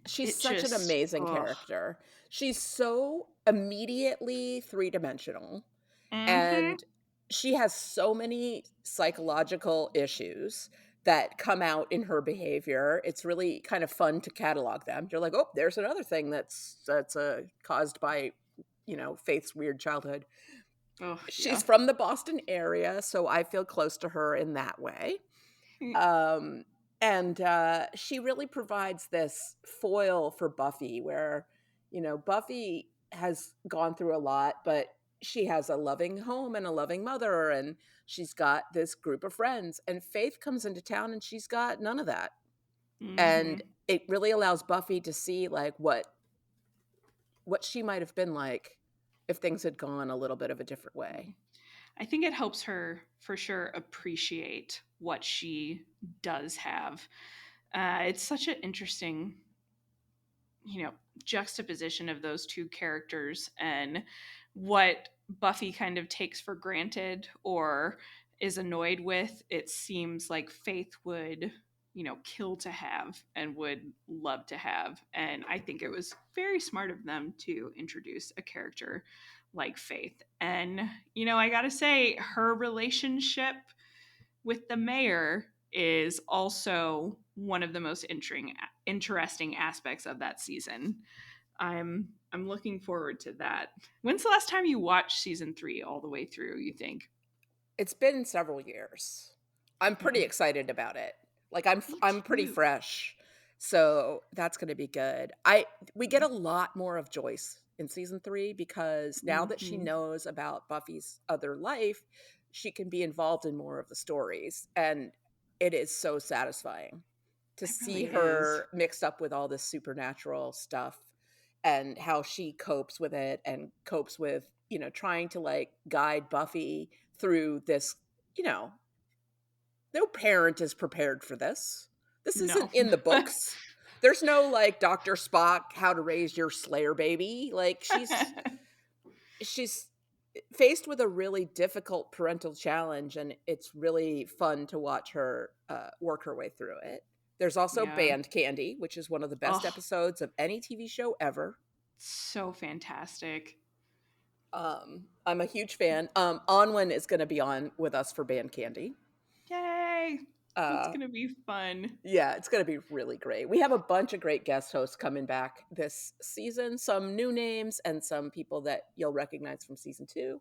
She's It such an just, amazing character. She's so immediately three-dimensional. And she has so many psychological issues that come out in her behavior. It's really kind of fun to catalog them. You're like, oh, there's another thing that's caused by, Faith's weird childhood. Oh, She's from the Boston area, so I feel close to her in that way. And she really provides this foil for Buffy where, Buffy has gone through a lot, but she has a loving home and a loving mother, and she's got this group of friends. And Faith comes into town and she's got none of that. And it really allows Buffy to see like what she might have been like if things had gone a little bit of a different way. I think it helps her for sure appreciate what she does have. It's such an interesting, juxtaposition of those two characters and what Buffy kind of takes for granted or is annoyed with. It seems like Faith would, kill to have and would love to have. And I think it was very smart of them to introduce a character like Faith. And, I gotta say, her relationship with the mayor is also one of the most interesting aspects of that season. I'm looking forward to that. When's the last time you watched season 3 all the way through, you think? It's been several years. I'm pretty excited about it. Like I'm pretty fresh. So that's going to be good. We get a lot more of Joyce in season 3 because now that she knows about Buffy's other life, she can be involved in more of the stories, and it is so satisfying to see her mixed up with all this supernatural stuff and how she copes with it and copes with, trying to like guide Buffy through this, no parent is prepared for this. This isn't in the books. There's no like Dr. Spock, how to raise your Slayer baby. Like she's faced with a really difficult parental challenge, and it's really fun to watch her work her way through it. There's also Band Candy, which is one of the best episodes of any TV show ever. So fantastic. I'm a huge fan. Onwin is going to be on with us for Band Candy. Yay! It's going to be fun. Yeah, it's going to be really great. We have a bunch of great guest hosts coming back this season. Some new names and some people that you'll recognize from season 2.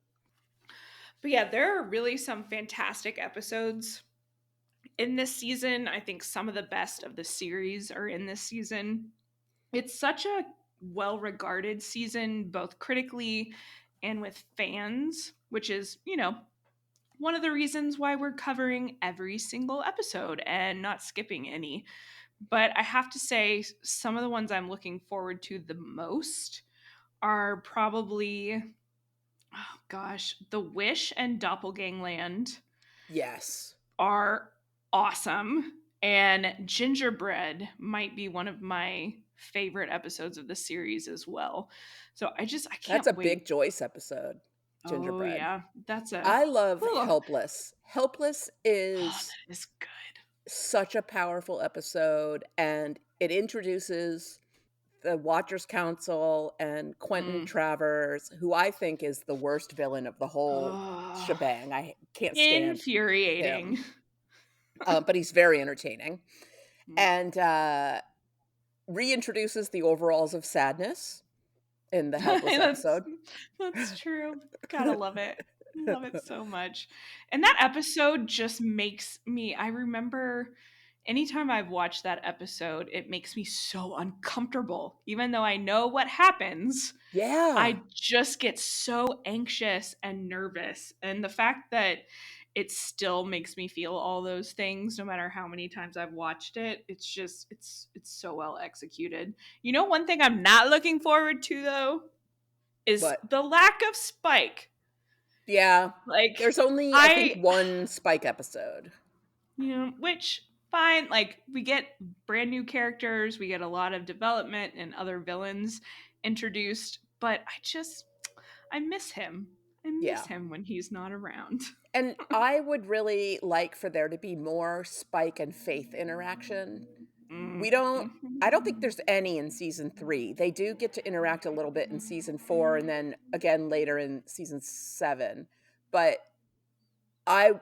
But yeah, there are really some fantastic episodes in this season. I think some of the best of the series are in this season. It's such a well-regarded season, both critically and with fans, which is, one of the reasons why we're covering every single episode and not skipping any. But I have to say, some of the ones I'm looking forward to the most are probably, The Wish and Doppelgangland. Yes. Are awesome. And Gingerbread might be one of my favorite episodes of the series as well. So I can't That's a wait. Big Joyce episode. Gingerbread. Oh yeah, I love Helpless. Helpless is that is good. Such a powerful episode, and it introduces the Watchers Council and Quentin Travers, who I think is the worst villain of the whole shebang. I can't stand infuriating him. But he's very entertaining. And reintroduces the Overalls of Sadness in the Helpless episode. That's true. Gotta love it. Love it so much. And that episode just makes me, I remember anytime I've watched that episode, it makes me so uncomfortable. Even though I know what happens, yeah, I just get so anxious and nervous. And the fact that it still makes me feel all those things no matter how many times I've watched it. It's just it's so well executed. You know, one thing I'm not looking forward to though is What? the lack of Spike. Yeah. Like There's only, I think, one Spike episode. you know, which fine, like we get brand new characters, we get a lot of development and other villains introduced, but I miss him. I miss him when he's not around. And I would really like for there to be more Spike and Faith interaction. I don't think there's any in season 3. They do get to interact a little bit in season 4 and then again later in season 7. But I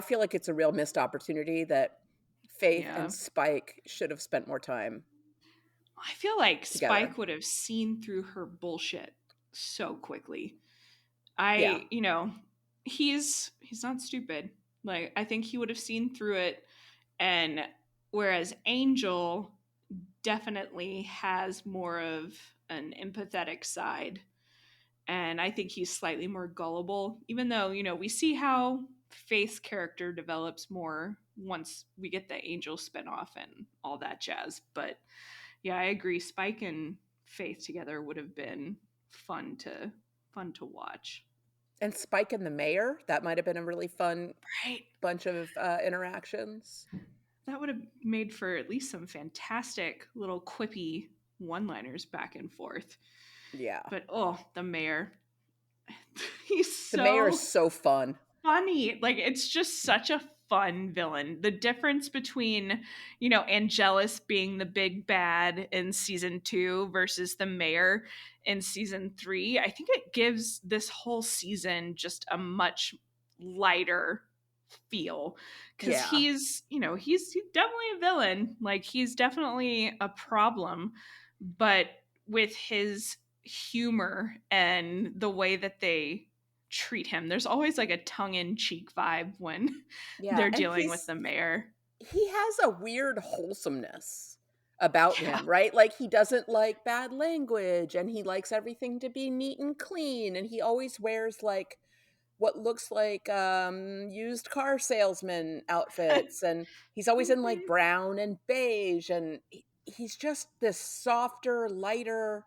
feel like it's a real missed opportunity that Faith and Spike should have spent more time. I feel like together. Spike would have seen through her bullshit so quickly. You know, he's not stupid. Like I think he would have seen through it, and whereas Angel definitely has more of an empathetic side, and I think he's slightly more gullible, even though, you know, we see how Faith's character develops more once we get the Angel spinoff and all that jazz. But yeah, I agree. Spike and Faith together would have been fun to watch. And Spike and the mayor, that might have been a really fun bunch of interactions. That would have made for at least some fantastic little quippy one-liners back and forth. Yeah. But the mayor. The mayor is so fun. Funny. Like it's just such a fun villain. The difference between, you know, Angelus being the big bad in season 2 versus the mayor in season 3, I think it gives this whole season just a much lighter feel, because he's definitely a villain. Like he's definitely a problem, but with his humor and the way that they treat him, there's always like a tongue-in-cheek vibe when they're dealing with the mayor. He has a weird wholesomeness about him, right? Like he doesn't like bad language and he likes everything to be neat and clean, and he always wears like what looks like used car salesman outfits, and he's always in like brown and beige, and he's just this softer, lighter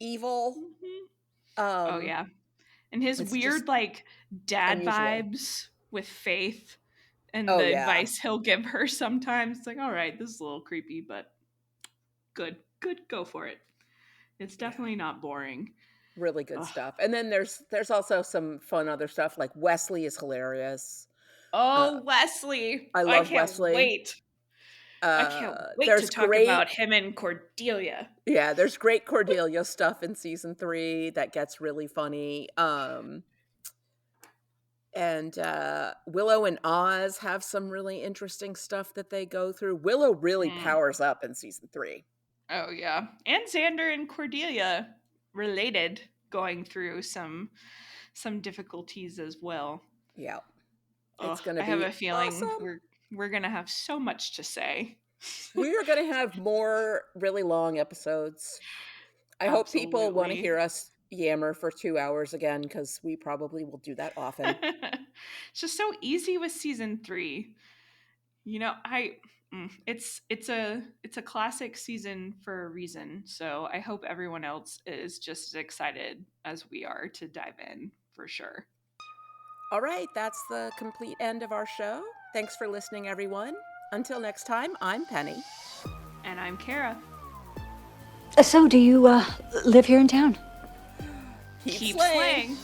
evil. And his weird like dad unusual vibes with Faith and the advice he'll give her sometimes. It's like, all right, this is a little creepy, but good, go for it. It's definitely not boring. Really good stuff. And then there's also some fun other stuff, like Wesley is hilarious. Wesley. I love can't Wesley. Wait. I can't wait to talk about him and Cordelia. Yeah, there's great Cordelia stuff in season 3 that gets really funny. And Willow and Oz have some really interesting stuff that they go through. Willow really powers up in season 3. Oh yeah, and Xander and Cordelia related, going through some difficulties as well. Yeah, it's gonna be. I have a feeling awesome. We're gonna have so much to say. We are gonna have more really long episodes. I hope people want to hear us yammer for 2 hours again, because we probably will do that often. It's just so easy with season 3. You know, it's a classic season for a reason. So I hope everyone else is just as excited as we are to dive in, for sure. All right, that's the complete end of our show. Thanks for listening, everyone. Until next time, I'm Penny. And I'm Kara. So do you live here in town? Keep slaying.